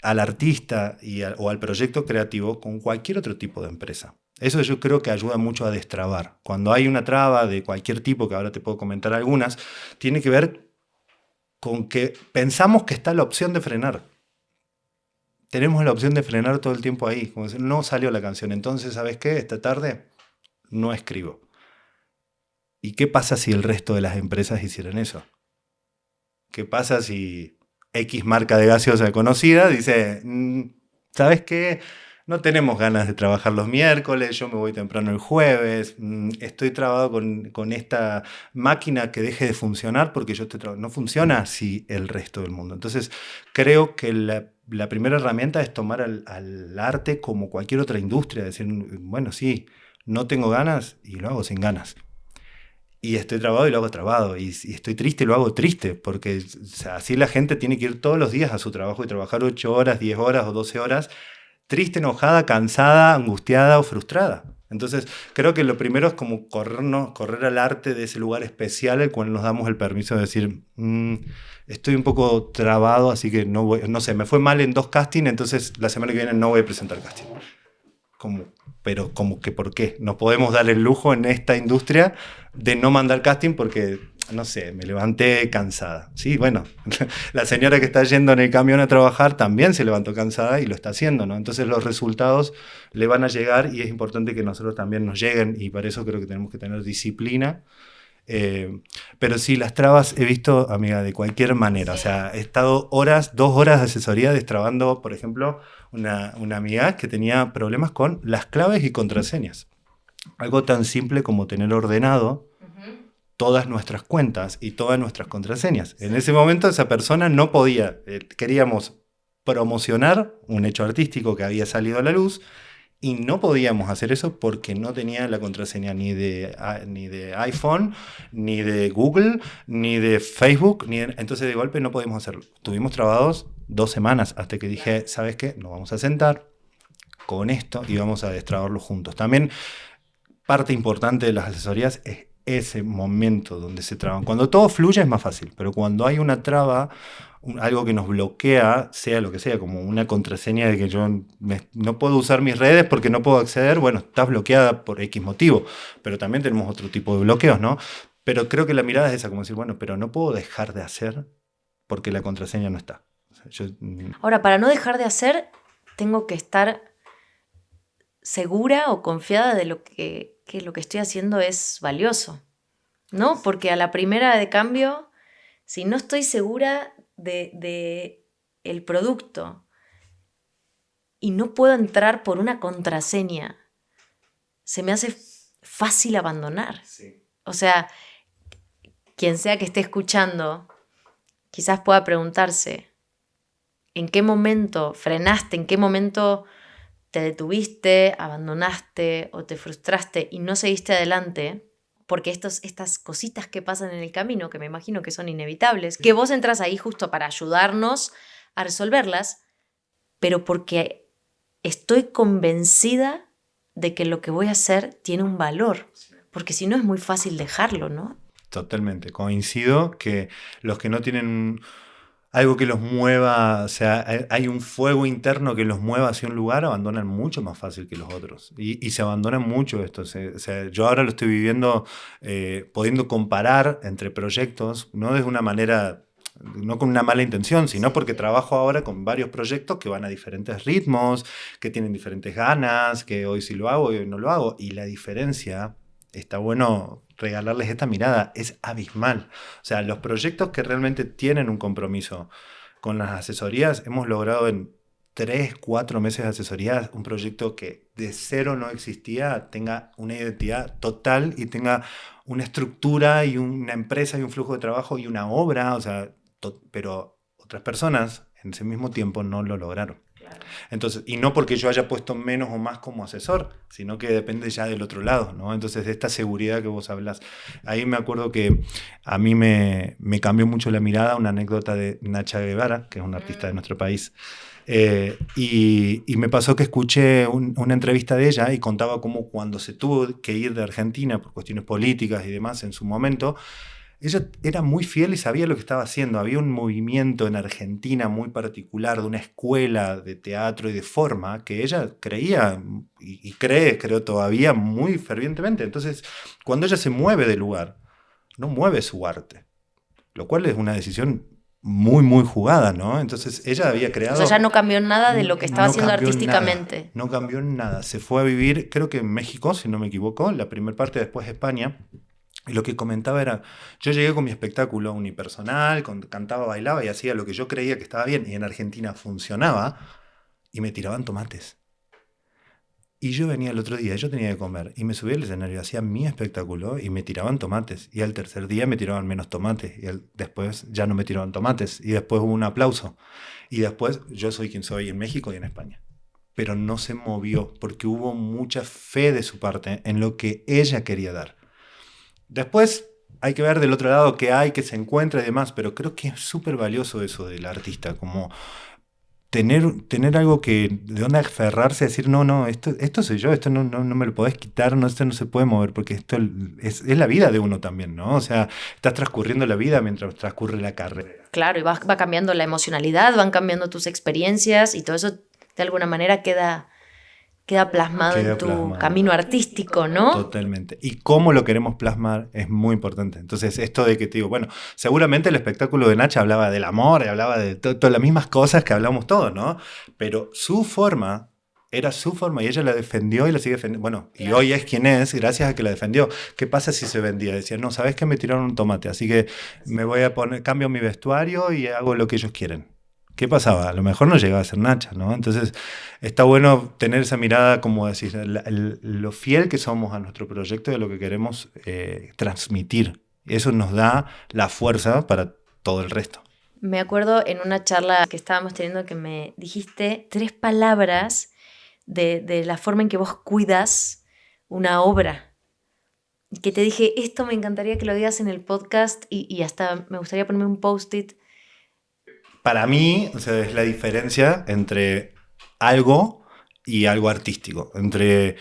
al artista o al proyecto creativo con cualquier otro tipo de empresa. Eso yo creo que ayuda mucho a destrabar. Cuando hay una traba de cualquier tipo, que ahora te puedo comentar algunas, tiene que ver con que pensamos que está la opción de frenar. Tenemos la opción de frenar todo el tiempo ahí. Como decir, no salió la canción, entonces, ¿sabes qué? Esta tarde no escribo. ¿Y qué pasa si el resto de las empresas hicieran eso? ¿Qué pasa si X marca de gaseosa conocida dice, ¿sabes qué? No tenemos ganas de trabajar los miércoles, yo me voy temprano el jueves, estoy trabado con esta máquina que deje de funcionar porque yo estoy trabado. No funciona así el resto del mundo. Entonces, creo que la primera herramienta es tomar al arte como cualquier otra industria, decir, bueno, sí, no tengo ganas y lo hago sin ganas. Y estoy trabado y lo hago trabado. Y estoy triste y lo hago triste. Porque o sea, así la gente tiene que ir todos los días a su trabajo y trabajar 8 horas, 10 horas o 12 horas. Triste, enojada, cansada, angustiada o frustrada. Entonces, creo que lo primero es como correr al arte de ese lugar especial, el cual nos damos el permiso de decir, estoy un poco trabado, así que no sé, me fue mal en 2 castings, entonces la semana que viene no voy a presentar casting. Pero como que ¿por qué? No podemos dar el lujo en esta industria de no mandar casting porque, no sé, me levanté cansada. Sí, bueno, la señora que está yendo en el camión a trabajar también se levantó cansada y lo está haciendo, ¿no? Entonces los resultados le van a llegar y es importante que nosotros también nos lleguen y para eso creo que tenemos que tener disciplina. Pero sí, las trabas he visto, amiga, de cualquier manera. Sí. O sea, he estado 2 horas de asesoría destrabando, por ejemplo, una amiga que tenía problemas con las claves y contraseñas. Algo tan simple como tener ordenado todas nuestras cuentas y todas nuestras contraseñas. Sí. En ese momento esa persona no podía, queríamos promocionar un hecho artístico que había salido a la luz y no podíamos hacer eso porque no tenía la contraseña ni de iPhone, ni de Google, ni de Facebook, entonces de golpe no podíamos hacerlo. Estuvimos trabados 2 semanas hasta que dije, ¿sabes qué? Nos vamos a sentar con esto y vamos a destrabarlo juntos. También parte importante de las asesorías es ese momento donde se traban. Cuando todo fluye es más fácil, pero cuando hay una traba, algo que nos bloquea, sea lo que sea, como una contraseña de que yo no puedo usar mis redes porque no puedo acceder, bueno, estás bloqueada por X motivo, pero también tenemos otro tipo de bloqueos, ¿no? Pero creo que la mirada es esa, como decir, bueno, pero no puedo dejar de hacer porque la contraseña no está. O sea, Ahora, para no dejar de hacer, tengo que estar segura o confiada de que lo que estoy haciendo es valioso, ¿no? Porque a la primera de cambio, si no estoy segura de el producto y no puedo entrar por una contraseña, se me hace fácil abandonar. Sí. O sea, quien sea que esté escuchando, quizás pueda preguntarse, ¿en qué momento frenaste? ¿En qué momento te detuviste, abandonaste o te frustraste y no seguiste adelante? Porque estas cositas que pasan en el camino, que me imagino que son inevitables, que vos entras ahí justo para ayudarnos a resolverlas, pero porque estoy convencida de que lo que voy a hacer tiene un valor, porque si no es muy fácil dejarlo, ¿no? Totalmente, coincido que los que no tienen algo que los mueva, o sea, hay un fuego interno que los mueva hacia un lugar, abandonan mucho más fácil que los otros. Y se abandonan mucho esto. O sea, yo ahora lo estoy viviendo, pudiendo comparar entre proyectos, no de una manera, no con una mala intención, sino porque trabajo ahora con varios proyectos que van a diferentes ritmos, que tienen diferentes ganas, que hoy sí lo hago y hoy no lo hago. Y la diferencia, está bueno regalarles esta mirada, es abismal. O sea, los proyectos que realmente tienen un compromiso con las asesorías, hemos logrado en 3, 4 meses de asesorías un proyecto que de cero no existía, tenga una identidad total y tenga una estructura y una empresa y un flujo de trabajo y una obra, o sea, pero otras personas en ese mismo tiempo no lo lograron. Entonces, y no porque yo haya puesto menos o más como asesor, sino que depende ya del otro lado, ¿no? Entonces, de esta seguridad que vos hablas. Ahí me acuerdo que a mí me cambió mucho la mirada una anécdota de Nacha Guevara, que es una artista de nuestro país. Y me pasó que escuché una entrevista de ella y contaba cómo cuando se tuvo que ir de Argentina por cuestiones políticas y demás en su momento, ella era muy fiel y sabía lo que estaba haciendo. Había un movimiento en Argentina muy particular de una escuela de teatro y de forma que ella creía y creo todavía muy fervientemente. Entonces, cuando ella se mueve del lugar, no mueve su arte, lo cual es una decisión muy, muy jugada, ¿no? Entonces, ella había creado... O sea, ya no cambió nada de lo que estaba haciendo artísticamente. Nada, no cambió nada. Se fue a vivir, creo que en México, si no me equivoco, la primera parte, después España. Y lo que comentaba era, yo llegué con mi espectáculo unipersonal, cantaba, bailaba y hacía lo que yo creía que estaba bien, y en Argentina funcionaba, y me tiraban tomates. Y yo venía el otro día, yo tenía que comer, y me subí al escenario, hacía mi espectáculo, y me tiraban tomates, y al tercer día me tiraban menos tomates, y después ya no me tiraban tomates, y después hubo un aplauso, y después yo soy quien soy en México y en España. Pero no se movió, porque hubo mucha fe de su parte en lo que ella quería dar. Después hay que ver del otro lado qué hay, qué se encuentra y demás, pero creo que es súper valioso eso del artista, como tener algo de donde aferrarse, a decir, no, esto soy yo, esto no me lo podés quitar, no, esto no se puede mover, porque esto es la vida de uno también, ¿no? O sea, estás transcurriendo la vida mientras transcurre la carrera. Claro, y va cambiando la emocionalidad, van cambiando tus experiencias y todo eso de alguna manera queda plasmado en tu camino artístico, ¿no? Totalmente. Y cómo lo queremos plasmar es muy importante. Entonces, esto de que te digo, bueno, seguramente el espectáculo de Nacha hablaba del amor, hablaba de todas las mismas cosas que hablamos todos, ¿no? Pero su forma era su forma y ella la defendió y la sigue defendiendo. Bueno, claro. Y hoy es quien es gracias a que la defendió. ¿Qué pasa si se vendía? Decía, no, ¿sabes qué? Me tiraron un tomate, así que me voy a poner, cambio mi vestuario y hago lo que ellos quieren. ¿Qué pasaba? A lo mejor no llegaba a ser Nacha, ¿no? Entonces, está bueno tener esa mirada, como decís, lo fiel que somos a nuestro proyecto y a lo que queremos transmitir. Eso nos da la fuerza para todo el resto. Me acuerdo en una charla que estábamos teniendo que me dijiste 3 palabras de la forma en que vos cuidas una obra. Que te dije, esto me encantaría que lo digas en el podcast y hasta me gustaría ponerme un post-it. Para mí, o sea, es la diferencia entre algo y algo artístico. Entre,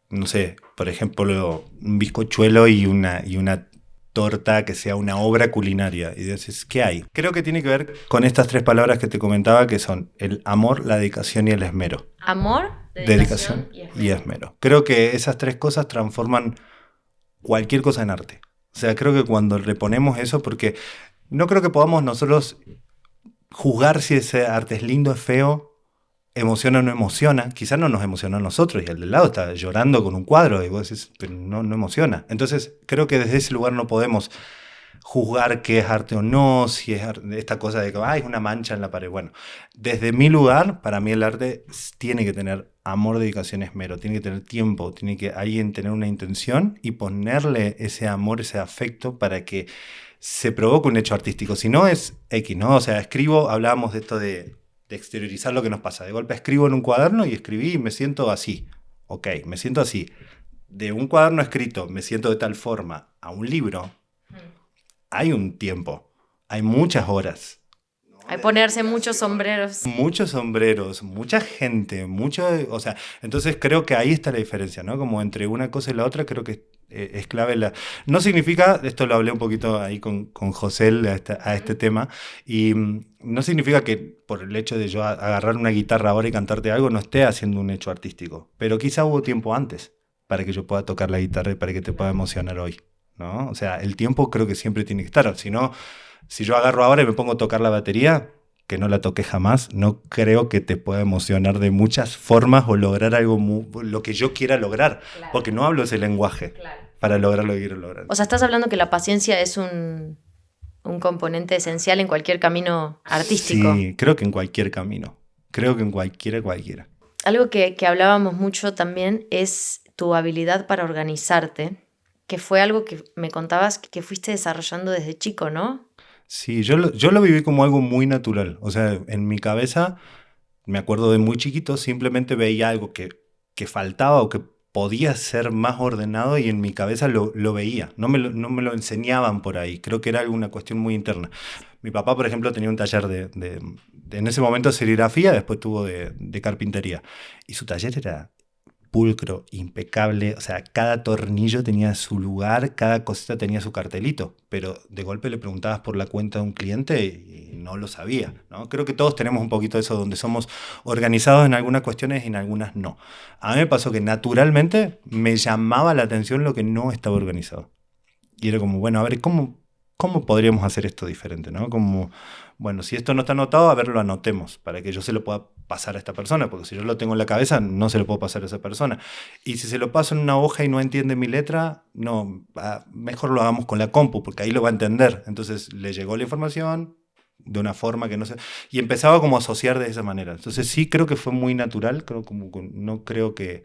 no sé, por ejemplo, un bizcochuelo y una torta que sea una obra culinaria. Y dices, ¿qué hay? Creo que tiene que ver con estas 3 palabras que te comentaba, que son el amor, la dedicación y el esmero. Amor, dedicación y esmero. Creo que esas 3 cosas transforman cualquier cosa en arte. O sea, creo que cuando reponemos eso, porque no creo que podamos nosotros juzgar si ese arte es lindo, es feo, emociona o no emociona. Quizás no nos emociona a nosotros y el del lado está llorando con un cuadro y vos decís, pero no emociona. Entonces creo que desde ese lugar no podemos juzgar qué es arte o no, si es esta cosa de que es una mancha en la pared. Bueno, desde mi lugar, para mí el arte tiene que tener amor, dedicación, esmero, tiene que tener tiempo, tiene que alguien tener una intención y ponerle ese amor, ese afecto para que se provoque un hecho artístico. Si no es X, ¿no? O sea, escribo, hablábamos de esto de exteriorizar lo que nos pasa. De golpe escribo en un cuaderno y escribí y me siento así. Ok, me siento así. De un cuaderno escrito, me siento de tal forma, a un libro, hay un tiempo, hay muchas horas. Hay ponerse muchos sombreros. Muchos sombreros, mucha gente, o sea, entonces creo que ahí está la diferencia, ¿no? Como entre una cosa y la otra, creo que es clave. No significa, esto lo hablé un poquito ahí con José a este tema, y no significa que por el hecho de yo agarrar una guitarra ahora y cantarte algo no esté haciendo un hecho artístico, pero quizá hubo tiempo antes para que yo pueda tocar la guitarra y para que te pueda emocionar hoy, ¿no? O sea, el tiempo creo que siempre tiene que estar, si no... Si yo agarro ahora y me pongo a tocar la batería, que no la toqué jamás, no creo que te pueda emocionar de muchas formas o lograr algo, lo que yo quiera lograr, claro. Porque no hablo ese lenguaje, claro, para lograr lo que quiero lograr. O sea, estás hablando que la paciencia es un componente esencial en cualquier camino artístico. Sí, creo que en cualquier camino, creo que en cualquiera. Algo que hablábamos mucho también es tu habilidad para organizarte, que fue algo que me contabas que fuiste desarrollando desde chico, ¿no? Sí, yo lo viví como algo muy natural. O sea, en mi cabeza, me acuerdo de muy chiquito, simplemente veía algo que faltaba o que podía ser más ordenado y en mi cabeza lo veía. No me lo enseñaban por ahí. Creo que era una cuestión muy interna. Mi papá, por ejemplo, tenía un taller de en ese momento de serigrafía, después tuvo de carpintería. Y su taller era pulcro, impecable, o sea, cada tornillo tenía su lugar, cada cosita tenía su cartelito, pero de golpe le preguntabas por la cuenta de un cliente y no lo sabía, ¿no? Creo que todos tenemos un poquito de eso, donde somos organizados en algunas cuestiones y en algunas no. A mí me pasó que naturalmente me llamaba la atención lo que no estaba organizado. Y era como, bueno, a ver, ¿cómo podríamos hacer esto diferente, ¿no? Como, bueno, si esto no está anotado, a ver, lo anotemos para que yo se lo pueda pasar a esta persona, porque si yo lo tengo en la cabeza, no se lo puedo pasar a esa persona. Y si se lo paso en una hoja y no entiende mi letra, no, mejor lo hagamos con la compu, porque ahí lo va a entender. Entonces le llegó la información de una forma que no sé... Y empezaba como a asociar de esa manera. Entonces sí creo que fue muy natural, no creo que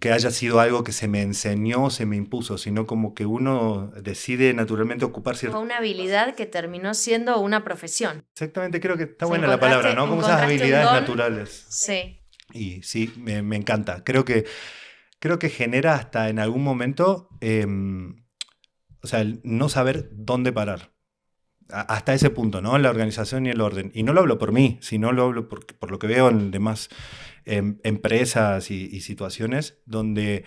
haya sido algo que se me enseñó, se me impuso, sino como que uno decide naturalmente ocuparse. Fue una habilidad que terminó siendo una profesión. Exactamente, creo que está buena la palabra, ¿no? Como esas habilidades naturales. Sí. Y sí, me encanta. Creo que genera hasta en algún momento, o sea, el no saber dónde parar. hasta ese punto, ¿no? La organización y el orden. Y no lo hablo por mí, sino lo hablo por lo que veo en demás empresas y situaciones donde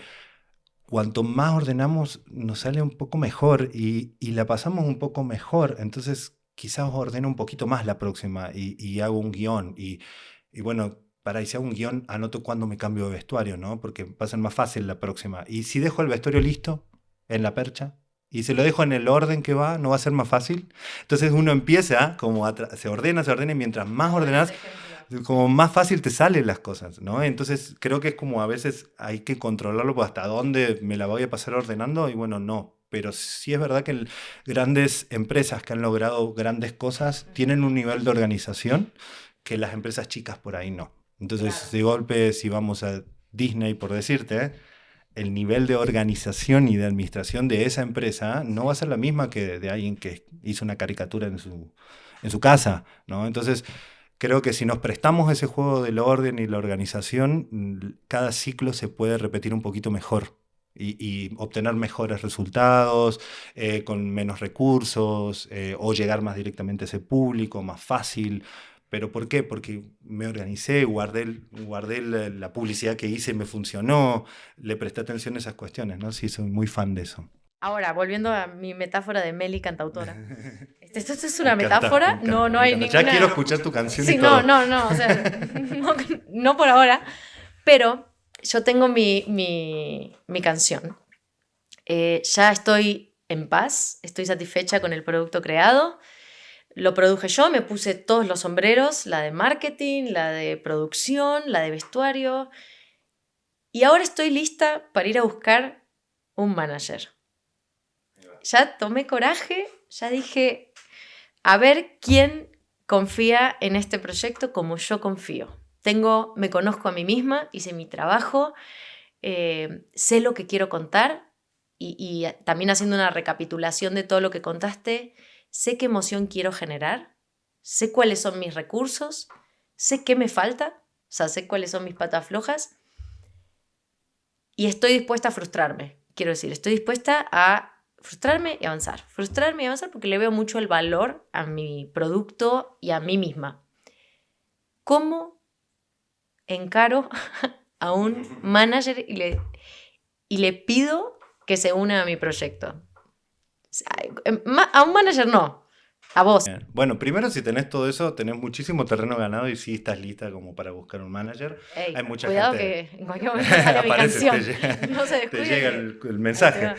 cuanto más ordenamos nos sale un poco mejor y la pasamos un poco mejor. Entonces quizás ordeno un poquito más la próxima y hago un guión. Y bueno, para si hago un guión, anoto cuándo me cambio de vestuario, ¿no? Porque va a ser más fácil la próxima. Y si dejo el vestuario listo en la percha y se lo dejo en el orden que va, ¿no va a ser más fácil? Entonces uno empieza como se ordena y mientras más ordenas, como más fácil te salen las cosas, ¿no? Entonces creo que es como a veces hay que controlarlo pues, hasta dónde me la voy a pasar ordenando y bueno, no. Pero sí es verdad que grandes empresas que han logrado grandes cosas tienen un nivel de organización que las empresas chicas por ahí no. Entonces, Claro. de golpe, si vamos a Disney, por decirte, el nivel de organización y de administración de esa empresa no va a ser la misma que de alguien que hizo una caricatura en su casa, ¿no? Entonces, creo que si nos prestamos ese juego del orden y la organización, cada ciclo se puede repetir un poquito mejor y obtener mejores resultados, con menos recursos, o llegar más directamente a ese público, más fácil. ¿Pero por qué? Porque me organicé, guardé la publicidad que hice, me funcionó, le presté atención a esas cuestiones, ¿no? Sí, soy muy fan de eso. Ahora, volviendo a mi metáfora de Meli cantautora. Esto es Me una encanta, metáfora, me encanta, no me hay encanta. ninguna... Ya quiero escuchar tu canción Sí, y todo. no, o sea, no por ahora, pero yo tengo mi canción. Ya estoy en paz, estoy satisfecha con el producto creado. Lo produje yo, me puse todos los sombreros, la de marketing, la de producción, la de vestuario. Y ahora estoy lista para ir a buscar un manager. Ya tomé coraje, ya dije, a ver quién confía en este proyecto como yo confío. Me conozco a mí misma, hice mi trabajo, sé lo que quiero contar y también haciendo una recapitulación de todo lo que contaste, sé qué emoción quiero generar, sé cuáles son mis recursos, sé qué me falta, o sea, sé cuáles son mis patas flojas y estoy dispuesta a frustrarme. Quiero decir, estoy dispuesta a frustrarme y avanzar porque le veo mucho el valor a mi producto y a mí misma. ¿Cómo encaro a un manager y le pido que se una a mi proyecto? A un manager no, a vos. Bien. Bueno, primero si tenés todo eso, tenés muchísimo terreno ganado y sí estás lista como para buscar un manager. Ey, Hay mucha cuidado gente... que en cualquier momento sale mi Aparece, canción. te llega, No se te descuide llega que- el Ahí te mensaje. va.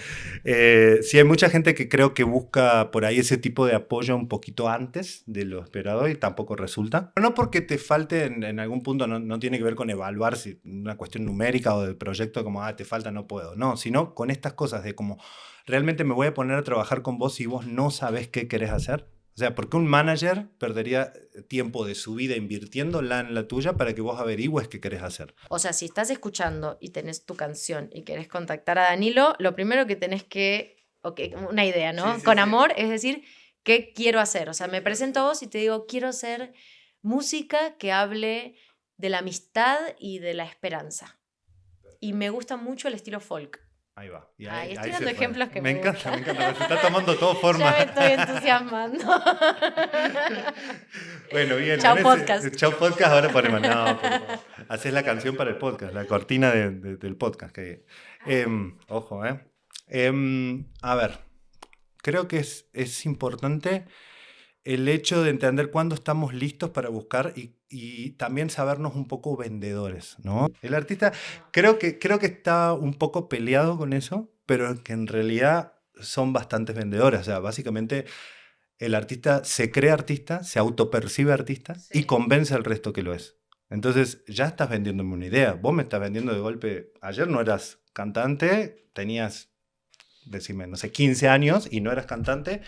Sí, hay mucha gente que creo que busca por ahí ese tipo de apoyo un poquito antes de lo esperado y tampoco resulta. No porque te falte en algún punto, no tiene que ver con evaluar si una cuestión numérica o del proyecto como, te falta, no puedo. No, sino con estas cosas de como, realmente me voy a poner a trabajar con vos si vos no sabés qué querés hacer. O sea, porque un manager perdería tiempo de su vida invirtiéndola en la tuya para que vos averigües qué querés hacer. O sea, si estás escuchando y tenés tu canción y querés contactar a Danilo, lo primero que tenés que, una idea, ¿no? Sí, sí, Con sí. amor, es decir, ¿qué quiero hacer? O sea, me presento a vos y te digo, quiero hacer música que hable de la amistad y de la esperanza. Y me gusta mucho el estilo folk. Ahí va. Y Ahí estoy ahí dando se puede. ejemplos que Me me encanta, gustan. me encanta. Se está tomando todo forma. Ya me estoy entusiasmando. Bueno, bien. Chao podcast. Chao podcast, ahora ponemos. No, por favor. Haces la canción para el podcast, la cortina del podcast. Ojo, ¿eh? A ver, creo que es importante el hecho de entender cuándo estamos listos para buscar y también sabernos un poco vendedores, ¿no? El artista creo que está un poco peleado con eso, pero que en realidad son bastantes vendedores. O sea, básicamente el artista se cree artista, se autopercibe artista Sí. y convence al resto que lo es. Entonces ya estás vendiéndome una idea. Vos me estás vendiendo de golpe. Ayer no eras cantante, tenías, decime, no sé, 15 años y no eras cantante.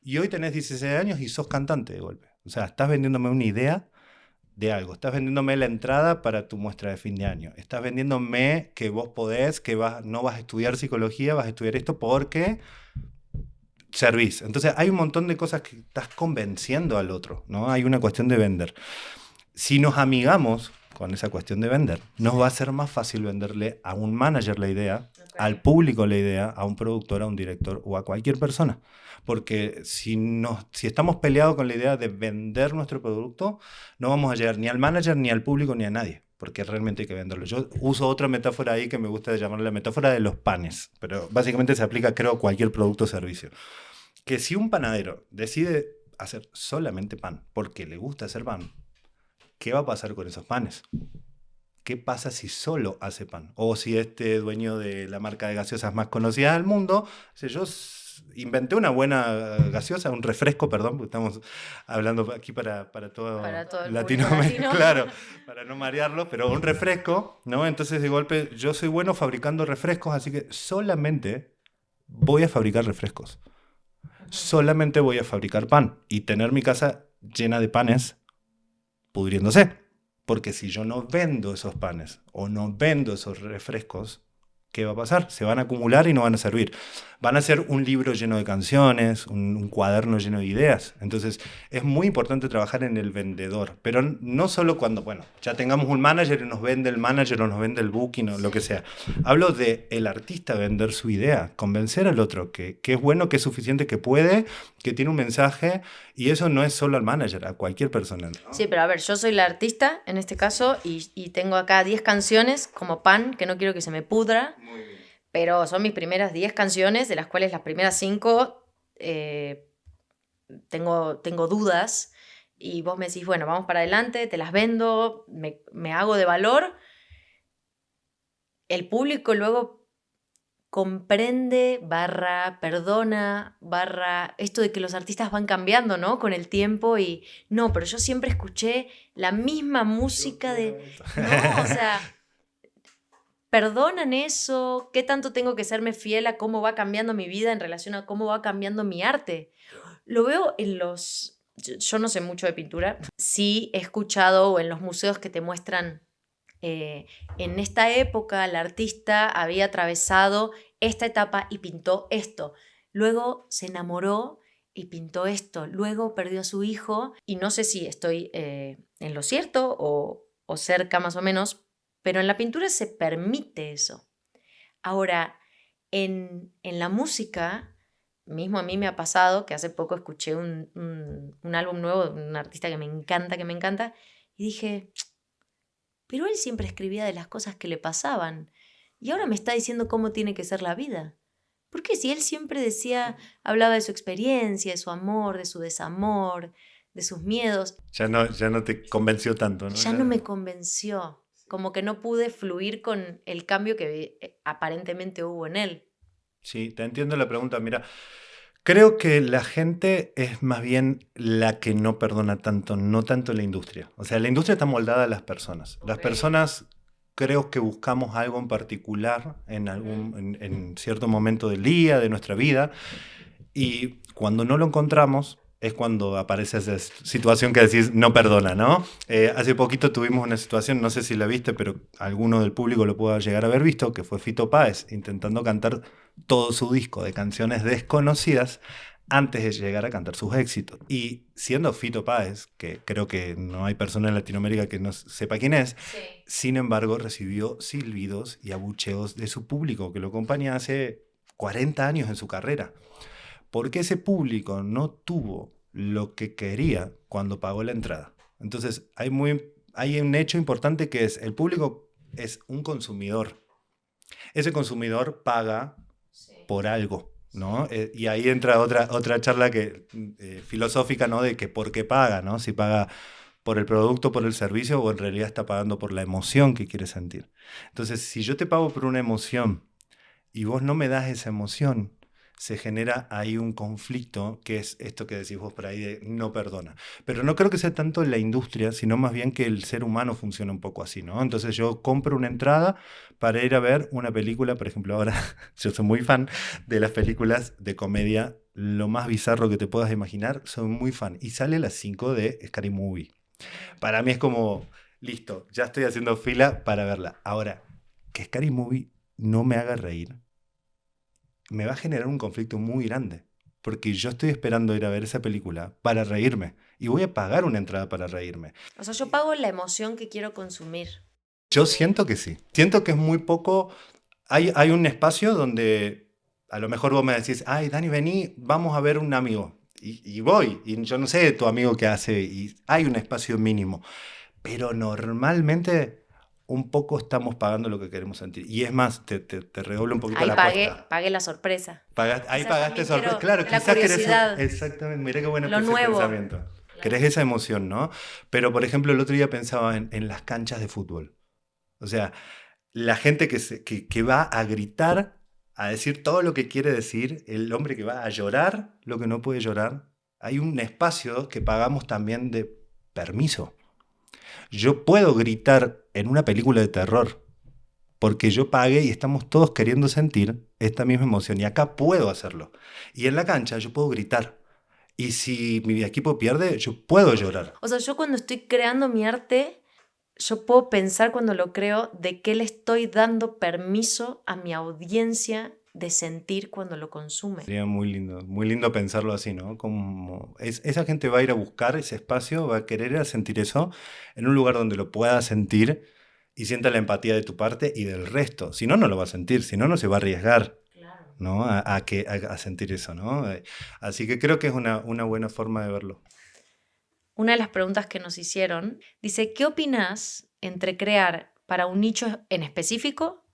Y hoy tenés 16 años y sos cantante de golpe. O sea, estás vendiéndome una idea de algo. Estás vendiéndome la entrada para tu muestra de fin de año. Estás vendiéndome que vos podés, que no vas a estudiar psicología, vas a estudiar esto porque servís. Entonces hay un montón de cosas que estás convenciendo al otro, ¿no? Hay una cuestión de vender. Si nos amigamos con esa cuestión de vender, nos va a ser más fácil venderle a un manager la idea, Ok. al público la idea, a un productor, a un director o a cualquier persona. Porque si estamos peleados con la idea de vender nuestro producto, no vamos a llegar ni al manager, ni al público, ni a nadie. Porque realmente hay que venderlo. Yo uso otra metáfora ahí que me gusta llamarle la metáfora de los panes. Pero básicamente se aplica, creo, a cualquier producto o servicio. Que si un panadero decide hacer solamente pan porque le gusta hacer pan, ¿qué va a pasar con esos panes? ¿Qué pasa si solo hace pan? O si este dueño de la marca de gaseosas más conocida del mundo, dice, yo inventé una buena gaseosa, un refresco, perdón, porque estamos hablando aquí para todo Para todo el público Latinoamérica, latino. claro, para no marearlo, pero un refresco, ¿no? Entonces de golpe yo soy bueno fabricando refrescos, así que solamente voy a fabricar refrescos. Solamente voy a fabricar pan y tener mi casa llena de panes pudriéndose. Porque si yo no vendo esos panes o no vendo esos refrescos, ¿qué va a pasar? Se van a acumular y no van a servir. Van a ser un libro lleno de canciones, un cuaderno lleno de ideas. Entonces, es muy importante trabajar en el vendedor, pero no solo cuando, bueno, ya tengamos un manager y nos vende el manager o nos vende el booking o lo que sea. Hablo de el artista vender su idea, convencer al otro que es bueno, que es suficiente, que puede, que tiene un mensaje, y eso no es solo al manager, a cualquier persona, ¿no? Sí, pero a ver, yo soy la artista en este caso y tengo acá 10 canciones como pan, que no quiero que se me pudra, Muy bien. pero son mis primeras 10 canciones, de las cuales las primeras 5 tengo dudas. Y vos me decís, bueno, vamos para adelante, te las vendo, me hago de valor. El público luego comprende, perdona, esto de que los artistas van cambiando, ¿no? Con el tiempo y no, pero yo siempre escuché la misma música de... No, o sea, perdonan eso, ¿qué tanto tengo que serme fiel a cómo va cambiando mi vida en relación a cómo va cambiando mi arte? Lo veo en los... Yo no sé mucho de pintura, sí he escuchado o en los museos que te muestran en esta época el artista había atravesado esta etapa y pintó esto. Luego se enamoró y pintó esto. Luego perdió a su hijo y no sé si estoy en lo cierto o cerca más o menos, pero en la pintura se permite eso. Ahora, en la música, mismo a mí me ha pasado que hace poco escuché un álbum nuevo de un artista que me encanta, y dije, pero él siempre escribía de las cosas que le pasaban. Y ahora me está diciendo cómo tiene que ser la vida. ¿Por qué? Si él siempre hablaba de su experiencia, de su amor, de su desamor, de sus miedos. Ya no te convenció tanto, ¿no? Ya no me convenció. Como que no pude fluir con el cambio que aparentemente hubo en él. Sí, te entiendo la pregunta. Mira, creo que la gente es más bien la que no perdona tanto, no tanto la industria. O sea, la industria está moldada a las personas. Las Ok. personas creo que buscamos algo en particular en cierto momento del día, de nuestra vida, y cuando no lo encontramos es cuando aparece esa situación que decís no perdona, ¿no? Hace poquito tuvimos una situación, no sé si la viste, pero alguno del público lo pudo llegar a haber visto, que fue Fito Páez intentando cantar todo su disco de canciones desconocidas antes de llegar a cantar sus éxitos. Y siendo Fito Páez, que creo que no hay persona en Latinoamérica que no sepa quién es, Sí. sin embargo recibió silbidos y abucheos de su público, que lo acompaña hace 40 años en su carrera. Porque ese público no tuvo lo que quería cuando pagó la entrada. Entonces, hay un hecho importante que es, el público es un consumidor. Ese consumidor paga por algo, ¿no? Y ahí entra otra charla filosófica, ¿no? De que por qué paga, ¿no? Si paga por el producto, por el servicio, o en realidad está pagando por la emoción que quiere sentir. Entonces, si yo te pago por una emoción y vos no me das esa emoción, se genera ahí un conflicto, que es esto que decís vos por ahí de no perdona. Pero no creo que sea tanto la industria, sino más bien que el ser humano funciona un poco así, ¿no? Entonces yo compro una entrada para ir a ver una película, por ejemplo, ahora yo soy muy fan de las películas de comedia, lo más bizarro que te puedas imaginar, soy muy fan. Y sale a las 5 de Scary Movie. Para mí es como, listo, ya estoy haciendo fila para verla. Ahora, que Scary Movie no me haga reír, me va a generar un conflicto muy grande. porque yo estoy esperando ir a ver esa película para reírme. Y voy a pagar una entrada para reírme. O sea, yo pago la emoción que quiero consumir. Yo siento que sí. Siento que es muy poco. Hay un espacio donde a lo mejor vos me decís, ay, Dani, vení, vamos a ver un amigo. Y voy. Y yo no sé tu amigo qué hace. Y hay un espacio mínimo. Pero normalmente un poco estamos pagando lo que queremos sentir. Y es más, te redoblo un poquito Ahí la apuesta. pagué la sorpresa. Ahí Quizás pagaste también sorpresa. quiero Claro, la quizás querés. curiosidad. Exactamente, mirá qué bueno Lo que ese nuevo. pensamiento. Claro. Querés esa emoción, ¿no? Pero, por ejemplo, el otro día pensaba en las canchas de fútbol. O sea, la gente que va a gritar, a decir todo lo que quiere decir, el hombre que va a llorar lo que no puede llorar. Hay un espacio que pagamos también de permiso. Yo puedo gritar en una película de terror porque yo pagué y estamos todos queriendo sentir esta misma emoción. Y acá puedo hacerlo. Y en la cancha yo puedo gritar. Y si mi equipo pierde, yo puedo llorar. O sea, yo cuando estoy creando mi arte, yo puedo pensar cuando lo creo de qué le estoy dando permiso a mi audiencia de sentir cuando lo consume. Sería muy lindo pensarlo así, ¿no? Como esa gente va a ir a buscar ese espacio, va a querer ir a sentir eso en un lugar donde lo pueda sentir y sienta la empatía de tu parte y del resto. Si no, no lo va a sentir, si no, no se va a arriesgar, Claro. ¿no? A sentir eso, ¿no? Así que creo que es una buena forma de verlo. Una de las preguntas que nos hicieron dice, ¿qué opinas entre crear para un nicho en específico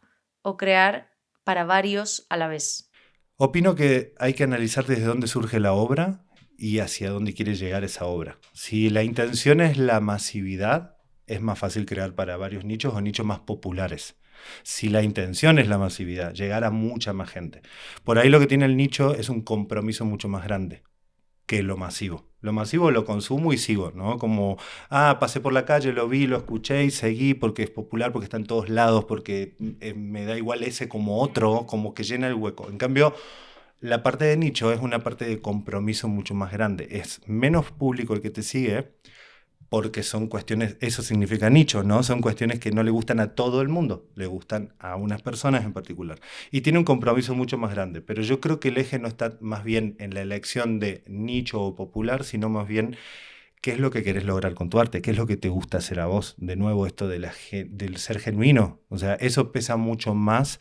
o crear para varios a la vez? Opino que hay que analizar desde dónde surge la obra y hacia dónde quiere llegar esa obra. Si la intención es la masividad, es más fácil crear para varios nichos o nichos más populares. Si la intención es la masividad, llegar a mucha más gente. Por ahí lo que tiene el nicho es un compromiso mucho más grande que lo masivo. Lo masivo lo consumo y sigo, ¿no? Como, pasé por la calle, lo vi, lo escuché y seguí porque es popular, porque está en todos lados, porque me da igual ese como otro, como que llena el hueco. En cambio, la parte de nicho es una parte de compromiso mucho más grande. Es menos público el que te sigue, porque son cuestiones, eso significa nicho, ¿no? Son cuestiones que no le gustan a todo el mundo, le gustan a unas personas en particular. Y tiene un compromiso mucho más grande, pero yo creo que el eje no está más bien en la elección de nicho o popular, sino más bien qué es lo que querés lograr con tu arte, qué es lo que te gusta hacer a vos. De nuevo, esto del ser genuino, o sea, eso pesa mucho más.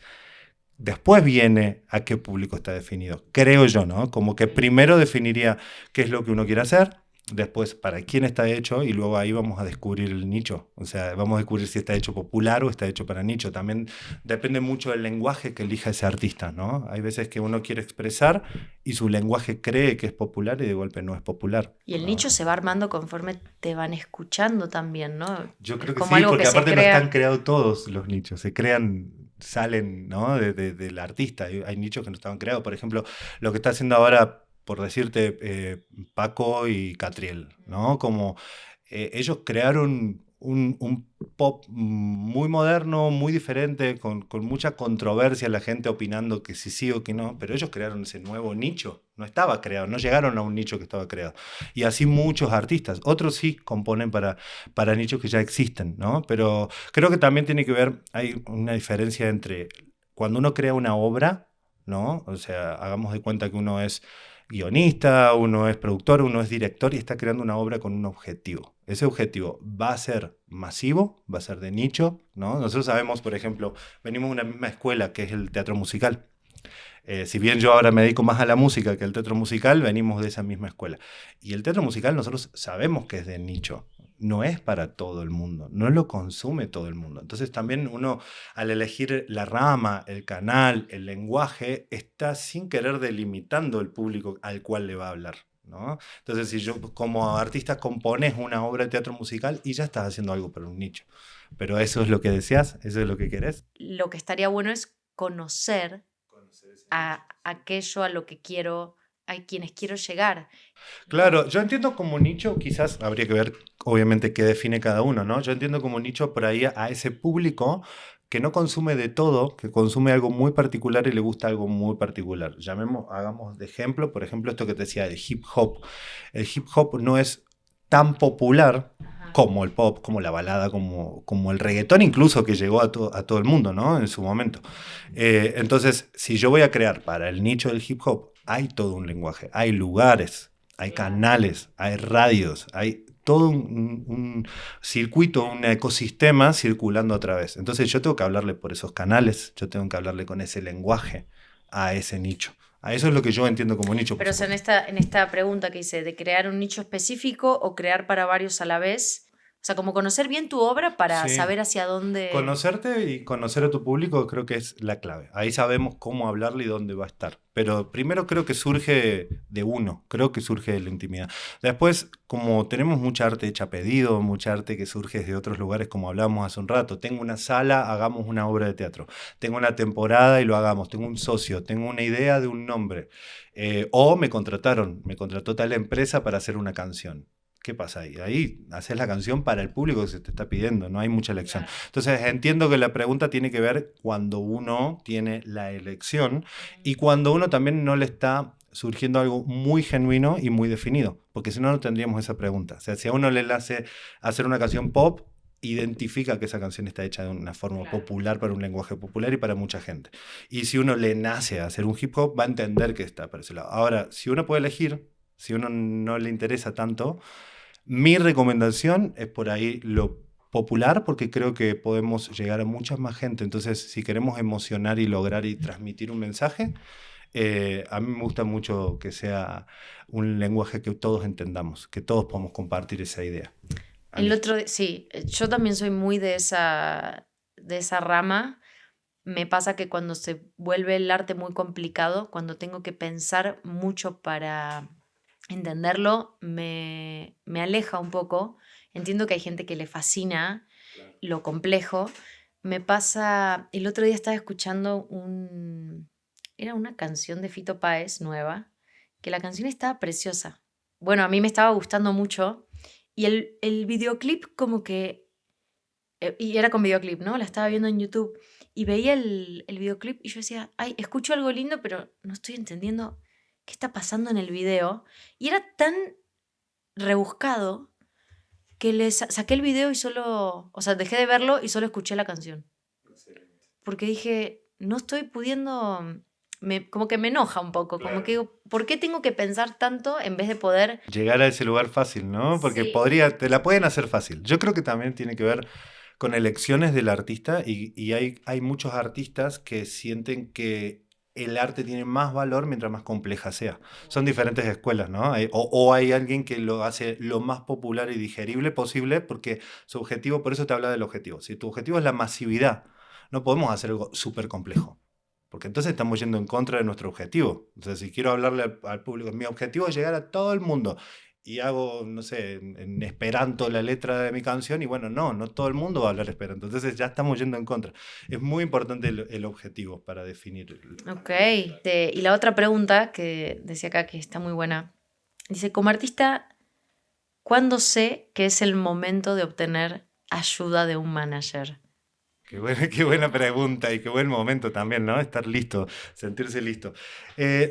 Después viene a qué público está definido, creo yo, ¿no? Como que primero definiría qué es lo que uno quiere hacer, después para quién está hecho y luego ahí vamos a descubrir el nicho. O sea, vamos a descubrir si está hecho popular o está hecho para nicho. También depende mucho del lenguaje que elija ese artista, ¿no? Hay veces que uno quiere expresar y su lenguaje cree que es popular y de golpe no es popular. Y el ¿no? nicho se va armando conforme te van escuchando también, ¿no? Yo creo Es que como sí, algo porque que se aparte no crea. están creados todos los nichos, se crean, salen, ¿no? del artista. Hay nichos que no estaban creados. Por ejemplo, lo que está haciendo ahora, por decirte, Paco y Catriel, ¿no? Como ellos crearon un pop muy moderno, muy diferente, con mucha controversia, la gente opinando que sí o que no, pero ellos crearon ese nuevo nicho, no estaba creado, no llegaron a un nicho que estaba creado. Y así muchos artistas, otros sí componen para nichos que ya existen, ¿no? Pero creo que también tiene que ver, hay una diferencia entre cuando uno crea una obra, ¿no? O sea, hagamos de cuenta que uno es guionista, uno es productor, uno es director y está creando una obra con un objetivo. Ese objetivo va a ser masivo, va a ser de nicho, ¿no? Nosotros sabemos, por ejemplo, venimos de una misma escuela que es el teatro musical. Si bien yo ahora me dedico más a la música que al teatro musical, venimos de esa misma escuela. Y el teatro musical nosotros sabemos que es de nicho, no es para todo el mundo, no lo consume todo el mundo. Entonces también uno, al elegir la rama, el canal, el lenguaje, está sin querer delimitando el público al cual le va a hablar, ¿no? Entonces si yo como artista compones una obra de teatro musical y ya estás haciendo algo para un nicho. Pero eso es lo que deseas, eso es lo que querés. Lo que estaría bueno es conocer a aquello a lo que quiero, a quienes quiero llegar. Claro, yo entiendo como nicho, quizás habría que ver obviamente qué define cada uno, ¿no? Yo entiendo como nicho por ahí a ese público que no consume de todo, que consume algo muy particular y le gusta algo muy particular. Hagamos de ejemplo, por ejemplo, esto que te decía del hip hop. El hip hop no es tan popular como el pop, como la balada, como el reggaetón incluso, que llegó a todo el mundo, ¿no? En su momento. Entonces, si yo voy a crear para el nicho del hip hop hay todo un lenguaje, hay lugares, hay canales, hay radios, hay todo un circuito, un ecosistema circulando a través. Entonces yo tengo que hablarle por esos canales, yo tengo que hablarle con ese lenguaje a ese nicho. A eso es lo que yo entiendo como nicho, por Pero o sea, supuesto. en esta pregunta que hice, de crear un nicho específico o crear para varios a la vez, o sea, como conocer bien tu obra para Sí. saber hacia dónde... Conocerte y conocer a tu público creo que es la clave. Ahí sabemos cómo hablarle y dónde va a estar. Pero primero creo que surge de uno, creo que surge de la intimidad. Después, como tenemos mucha arte hecha a pedido, mucha arte que surge de otros lugares, como hablábamos hace un rato. Tengo una sala, hagamos una obra de teatro. Tengo una temporada y lo hagamos. Tengo un socio, tengo una idea de un nombre. O me contrató tal empresa para hacer una canción. ¿Qué pasa ahí? Ahí haces la canción para el público que se te está pidiendo, no hay mucha elección. Entonces entiendo que la pregunta tiene que ver cuando uno tiene la elección y cuando uno también no le está surgiendo algo muy genuino y muy definido, porque si no, no tendríamos esa pregunta. O sea, si a uno le hace hacer una canción pop, identifica que esa canción está hecha de una forma popular, para un lenguaje popular y para mucha gente. Y si uno le nace a hacer un hip hop, va a entender que está para ese lado. Ahora, si uno puede elegir, si uno no le interesa tanto, mi recomendación es por ahí lo popular, porque creo que podemos llegar a mucha más gente. Entonces, si queremos emocionar y lograr y transmitir un mensaje, a mí me gusta mucho que sea un lenguaje que todos entendamos, que todos podamos compartir esa idea. A El mí. otro, sí, yo también soy muy de esa rama. Me pasa que cuando se vuelve el arte muy complicado, cuando tengo que pensar mucho para entenderlo, me aleja un poco. Entiendo que hay gente que le fascina lo complejo. Me pasa, el otro día estaba escuchando era una canción de Fito Páez nueva, que la canción estaba preciosa. Bueno, a mí me estaba gustando mucho y el videoclip como que, y era con videoclip, ¿no? La estaba viendo en YouTube y veía el videoclip y yo decía, ay, escucho algo lindo, pero no estoy entendiendo qué está pasando en el video. Y era tan rebuscado que saqué el video y solo, o sea, dejé de verlo y solo escuché la canción. Porque dije, no estoy pudiendo, como que me enoja un poco, como que digo, ¿por qué tengo que pensar tanto en vez de poder... Llegar a ese lugar fácil, ¿no? Porque Sí. te la pueden hacer fácil. Yo creo que también tiene que ver con elecciones del artista y hay muchos artistas que sienten que el arte tiene más valor mientras más compleja sea. Son diferentes escuelas, ¿no? O hay alguien que lo hace lo más popular y digerible posible porque su objetivo, por eso te habla del objetivo. Si tu objetivo es la masividad, no podemos hacer algo súper complejo. Porque entonces estamos yendo en contra de nuestro objetivo. O sea, si quiero hablarle al público, mi objetivo es llegar a todo el mundo. Y hago, no sé, en Esperanto la letra de mi canción y bueno, no todo el mundo va a hablar Esperanto. Entonces ya estamos yendo en contra. Es muy importante el objetivo para definir. Ok. Y la otra pregunta que decía acá que está muy buena, dice, como artista, ¿cuándo sé que es el momento de obtener ayuda de un manager? Qué buena pregunta y qué buen momento también, ¿no? Estar listo, sentirse listo.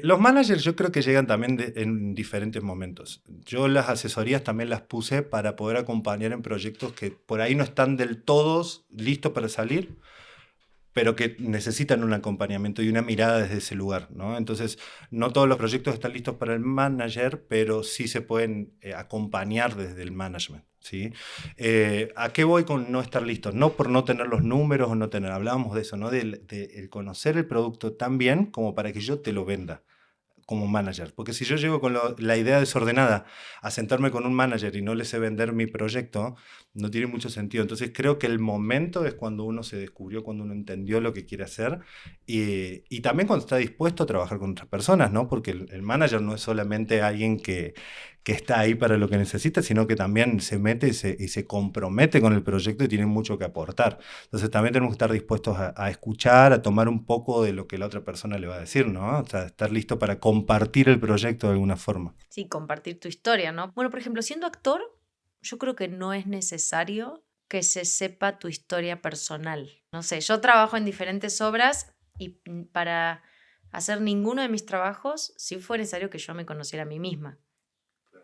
Los managers yo creo que llegan también en diferentes momentos. Yo las asesorías también las puse para poder acompañar en proyectos que por ahí no están del todos listos para salir, pero que necesitan un acompañamiento y una mirada desde ese lugar, ¿no? Entonces, no todos los proyectos están listos para el manager, pero sí se pueden acompañar desde el management, ¿sí? ¿A qué voy con no estar listos? No por no tener los números o no tener, hablábamos de eso, ¿no? De el conocer el producto tan bien como para que yo te lo venda como manager. Porque si yo llego con la idea desordenada a sentarme con un manager y no le sé vender mi proyecto, no tiene mucho sentido. Entonces creo que el momento es cuando uno se descubrió, cuando uno entendió lo que quiere hacer y también cuando está dispuesto a trabajar con otras personas, ¿no? Porque el manager no es solamente alguien que está ahí para lo que necesita, sino que también se mete y se compromete con el proyecto y tiene mucho que aportar. Entonces también tenemos que estar dispuestos a escuchar, a tomar un poco de lo que la otra persona le va a decir, ¿no? O sea, estar listo para compartir el proyecto de alguna forma. Sí, compartir tu historia, ¿no? Bueno, por ejemplo, siendo actor, yo creo que no es necesario que se sepa tu historia personal. No sé, yo trabajo en diferentes obras y para hacer ninguno de mis trabajos sí fue necesario que yo me conociera a mí misma.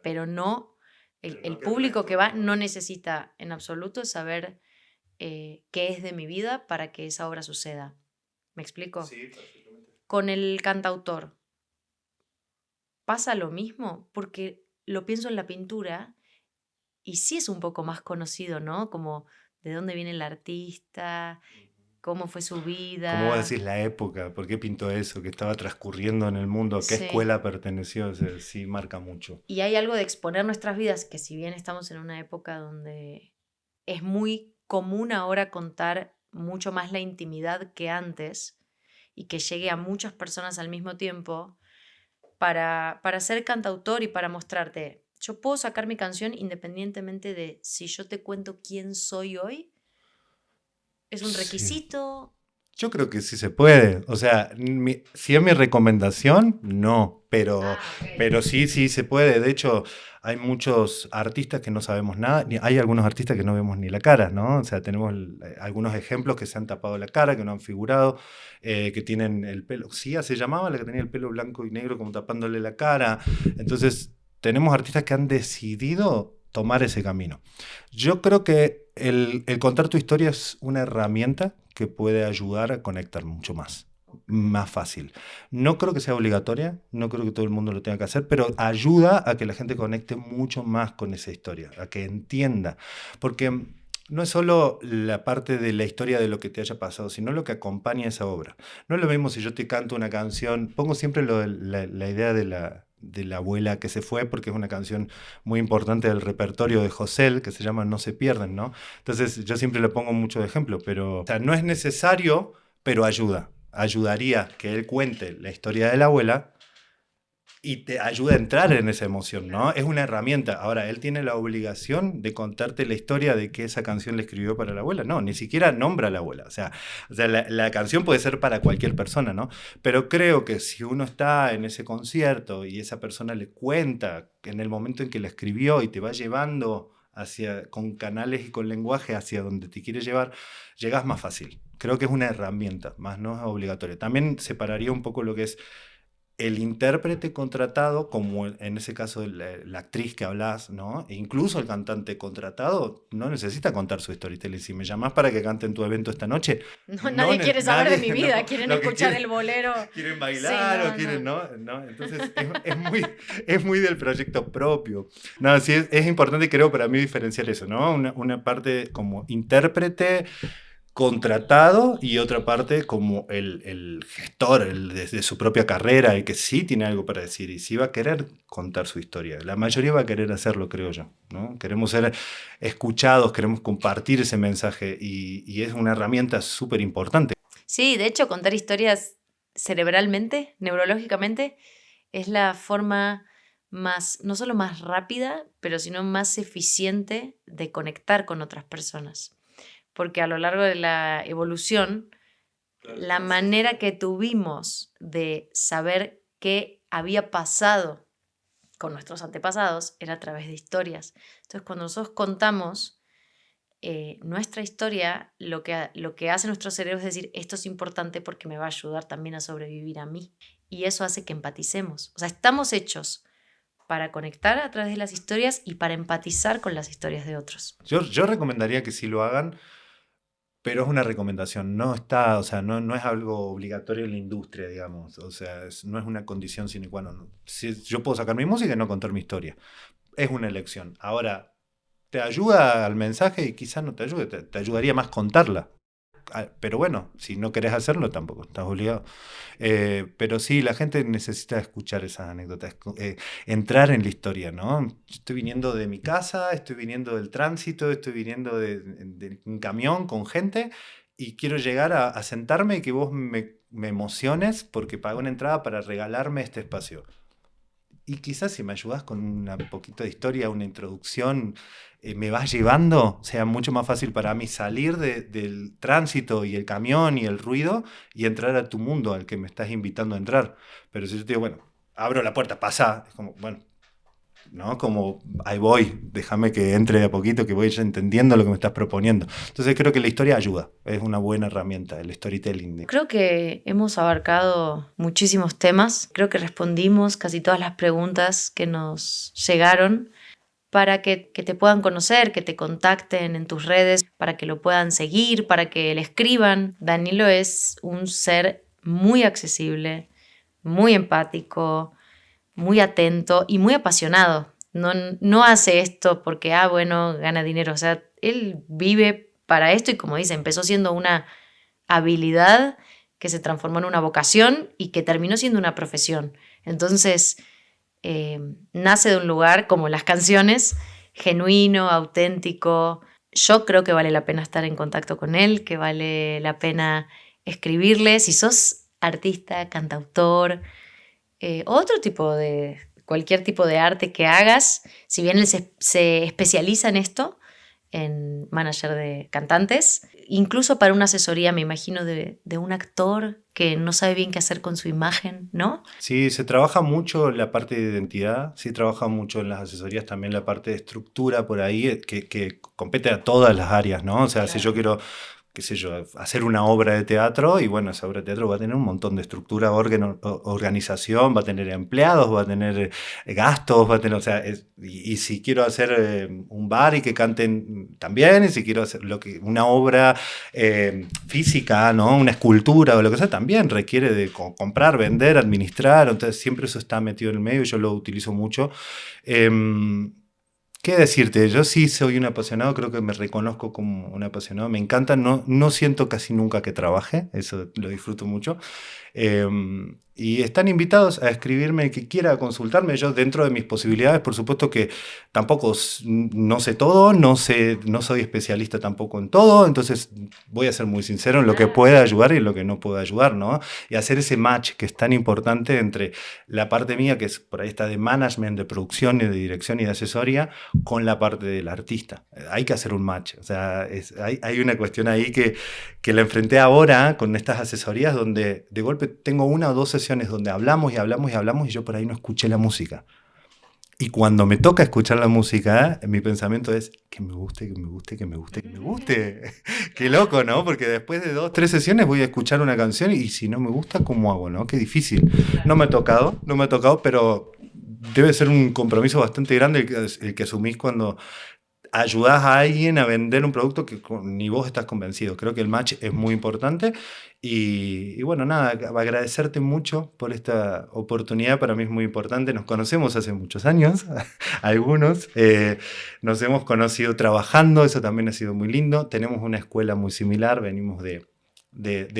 Pero no, el público que va no necesita en absoluto saber qué es de mi vida para que esa obra suceda. ¿Me explico? Sí, perfectamente. Con el cantautor. pasa lo mismo, porque lo pienso en la pintura y sí es un poco más conocido, ¿no? Como de dónde viene el artista, cómo fue su ¿Cómo vos vida. decís la época? ¿Por qué pintó eso? ¿Qué estaba transcurriendo en el mundo? ¿A qué Sí. escuela perteneció? O sea, sí, marca mucho. Y hay algo de exponer nuestras vidas, que si bien estamos en una época donde es muy común ahora contar mucho más la intimidad que antes y que llegue a muchas personas al mismo tiempo, para ser cantautor y para mostrarte, yo puedo sacar mi canción independientemente de si yo te cuento quién soy hoy, es un Sí. requisito. Yo creo que sí se puede. O sea, si es mi recomendación, no. Ah, ok. Pero sí, sí se puede. De hecho, hay muchos artistas que no sabemos nada. Hay algunos artistas que no vemos ni la cara, ¿no? O sea, tenemos algunos ejemplos que se han tapado la cara, que no han figurado, que tienen el pelo. Sia se llamaba la que tenía el pelo blanco y negro como tapándole la cara. Entonces, tenemos artistas que han decidido tomar ese camino. Yo creo que el contar tu historia es una herramienta que puede ayudar a conectar mucho más fácil. No creo que sea obligatoria, no creo que todo el mundo lo tenga que hacer, pero ayuda a que la gente conecte mucho más con esa historia, a que entienda. Porque no es solo la parte de la historia de lo que te haya pasado, sino lo que acompaña esa obra. No es lo mismo si yo te canto una canción, pongo siempre la idea de la abuela que se fue, porque es una canción muy importante del repertorio de José, que se llama No se pierden, ¿no? Entonces yo siempre le pongo mucho de ejemplo, pero o sea, no es necesario, pero ayuda. Ayudaría que él cuente la historia de la abuela y te ayuda a entrar en esa emoción, ¿no? Es una herramienta. Ahora, él tiene la obligación de contarte la historia de que esa canción le escribió para la abuela. No, ni siquiera nombra a la abuela. O sea la canción puede ser para cualquier persona, ¿no? Pero creo que si uno está en ese concierto y esa persona le cuenta en el momento en que la escribió y te va llevando con canales y con lenguaje hacia donde te quiere llevar, llegas más fácil. Creo que es una herramienta, más no es obligatoria. También separaría un poco lo que es el intérprete contratado, como en ese caso la actriz que hablas, ¿no? E incluso el cantante contratado no necesita contar su storytelling. Si me llamas para que cante en tu evento esta noche, No, nadie quiere saber de mi nadie, no, vida, quieren lo que escuchar quieren, el bolero. quieren Sí, bailar o no, quieren, no. ¿no? Entonces es muy del proyecto propio. No, sí, es importante, creo, para mí diferenciar eso, ¿no? Una parte como intérprete contratado y otra parte como el gestor de su propia carrera, el que sí tiene algo para decir y sí va a querer contar su historia. La mayoría va a querer hacerlo, creo yo, ¿no? Queremos ser escuchados, queremos compartir ese mensaje y es una herramienta súper importante. Sí, de hecho, contar historias cerebralmente, neurológicamente, es la forma más, no solo más rápida, pero sino más eficiente de conectar con otras personas. Porque a lo largo de la evolución, la manera que tuvimos de saber qué había pasado con nuestros antepasados era a través de historias. Entonces, cuando nosotros contamos nuestra historia, lo que hace nuestro cerebro es decir, esto es importante porque me va a ayudar también a sobrevivir a mí. Y eso hace que empaticemos. O sea, estamos hechos para conectar a través de las historias y para empatizar con las historias de otros. Yo recomendaría que sí lo hagan, pero es una recomendación, no está, o sea, no es algo obligatorio en la industria, digamos, o sea, no es una condición sine qua non. Si yo puedo sacar mi música y no contar mi historia, es una elección. Ahora, te ayuda al mensaje y quizás no te ayude, te ayudaría más contarla. Pero bueno, si no querés hacerlo, tampoco estás obligado. Pero sí, la gente necesita escuchar esas anécdotas, entrar en la historia, ¿no? Yo estoy viniendo de mi casa, estoy viniendo del tránsito, estoy viniendo de un camión con gente y quiero llegar a sentarme y que vos me emociones porque pagué una entrada para regalarme este espacio. Y quizás si me ayudas con un poquito de historia, una introducción, me vas llevando, sea mucho más fácil para mí salir del tránsito y el camión y el ruido y entrar a tu mundo al que me estás invitando a entrar. Pero si yo te digo, bueno, abro la puerta, pasa, es como, bueno, ¿no? Como ahí voy, déjame que entre de a poquito, que voy ya entendiendo lo que me estás proponiendo. Entonces creo que la historia ayuda, es una buena herramienta, el storytelling. Creo que hemos abarcado muchísimos temas, creo que respondimos casi todas las preguntas que nos llegaron para que te puedan conocer, que te contacten en tus redes, para que lo puedan seguir, para que le escriban. Danilo es un ser muy accesible, muy empático, muy atento y muy apasionado. No hace esto porque, bueno, gana dinero. O sea, él vive para esto y, como dice, empezó siendo una habilidad que se transformó en una vocación y que terminó siendo una profesión. Entonces, nace de un lugar, como las canciones, genuino, auténtico. Yo creo que vale la pena estar en contacto con él, que vale la pena escribirle. Si sos artista, cantautor, cualquier tipo de arte que hagas, si bien él se especializa en esto, en manager de cantantes, incluso para una asesoría, me imagino, de un actor que no sabe bien qué hacer con su imagen, ¿no? Sí, se trabaja mucho la parte de identidad, sí trabaja mucho en las asesorías también la parte de estructura por ahí, que compete a todas las áreas, ¿no? O sea, si yo quiero, qué sé yo, hacer una obra de teatro, y bueno, esa obra de teatro va a tener un montón de estructura, organización, va a tener empleados, va a tener gastos, va a tener, o sea, y si quiero hacer un bar y que canten también, y si quiero hacer una obra física, ¿no? Una escultura o lo que sea, también requiere de comprar, vender, administrar, entonces siempre eso está metido en el medio y yo lo utilizo mucho. ¿Qué decirte? Yo sí soy un apasionado, creo que me reconozco como un apasionado, me encanta, no siento casi nunca que trabaje, eso lo disfruto mucho. Y están invitados a escribirme el que quiera, a consultarme. Yo, dentro de mis posibilidades, por supuesto que tampoco no sé todo, no soy especialista tampoco en todo, entonces voy a ser muy sincero en lo que pueda ayudar y en lo que no pueda ayudar, ¿no? Y hacer ese match que es tan importante entre la parte mía, que es por ahí está de management, de producción y de dirección y de asesoría, con la parte del artista. Hay que hacer un match. O sea, hay una cuestión ahí que la enfrenté ahora con estas asesorías donde de golpe tengo 1 o 2 sesiones donde hablamos y hablamos y hablamos y yo por ahí no escuché la música. Y cuando me toca escuchar la música, mi pensamiento es que me guste, que me guste, que me guste, que me guste. Qué loco, ¿no? Porque después de 2, 3 sesiones voy a escuchar una canción y si no me gusta, ¿cómo hago, no? Qué difícil. No me ha tocado, pero debe ser un compromiso bastante grande el que asumís cuando ayudás a alguien a vender un producto que ni vos estás convencido. Creo que el match es muy importante y bueno, nada, agradecerte mucho por esta oportunidad, para mí es muy importante. Nos conocemos hace muchos años, algunos, nos hemos conocido trabajando, eso también ha sido muy lindo. Tenemos una escuela muy similar, venimos de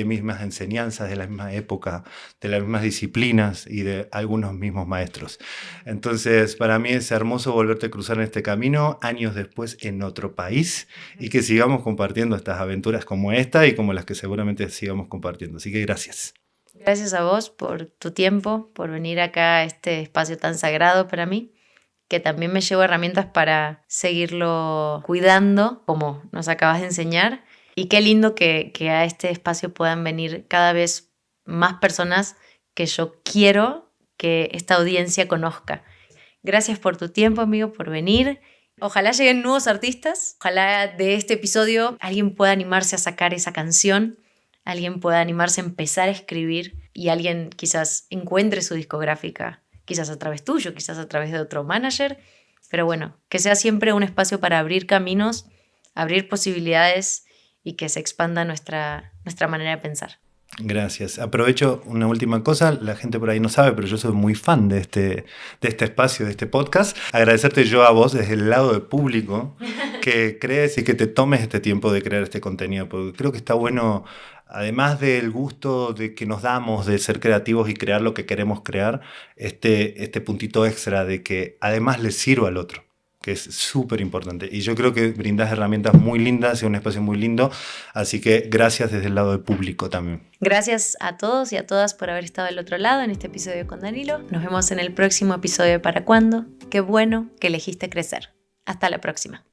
mismas enseñanzas, de la misma época, de las mismas disciplinas y de algunos mismos maestros. Entonces, para mí es hermoso volverte a cruzar en este camino, años después en otro país, y que sigamos compartiendo estas aventuras como esta y como las que seguramente sigamos compartiendo. Así que gracias. Gracias a vos por tu tiempo, por venir acá a este espacio tan sagrado para mí, que también me llevo herramientas para seguirlo cuidando, como nos acabas de enseñar. Y qué lindo que a este espacio puedan venir cada vez más personas que yo quiero que esta audiencia conozca. Gracias por tu tiempo, amigo, por venir. Ojalá lleguen nuevos artistas. Ojalá de este episodio alguien pueda animarse a sacar esa canción, alguien pueda animarse a empezar a escribir y alguien quizás encuentre su discográfica, quizás a través tuyo, quizás a través de otro manager. Pero bueno, que sea siempre un espacio para abrir caminos, abrir posibilidades y que se expanda nuestra manera de pensar. Gracias. Aprovecho una última cosa, la gente por ahí no sabe, pero yo soy muy fan de este espacio, de este podcast. Agradecerte yo a vos desde el lado del público que crees y que te tomes este tiempo de crear este contenido, porque creo que está bueno, además del gusto de que nos damos de ser creativos y crear lo que queremos crear, este puntito extra de que además le sirva al otro, que es súper importante. Y yo creo que brindas herramientas muy lindas, es un espacio muy lindo, así que gracias desde el lado del público también. Gracias a todos y a todas por haber estado del otro lado en este episodio con Danilo. Nos vemos en el próximo episodio de ¿Para cuándo? Qué bueno que elegiste crecer. Hasta la próxima.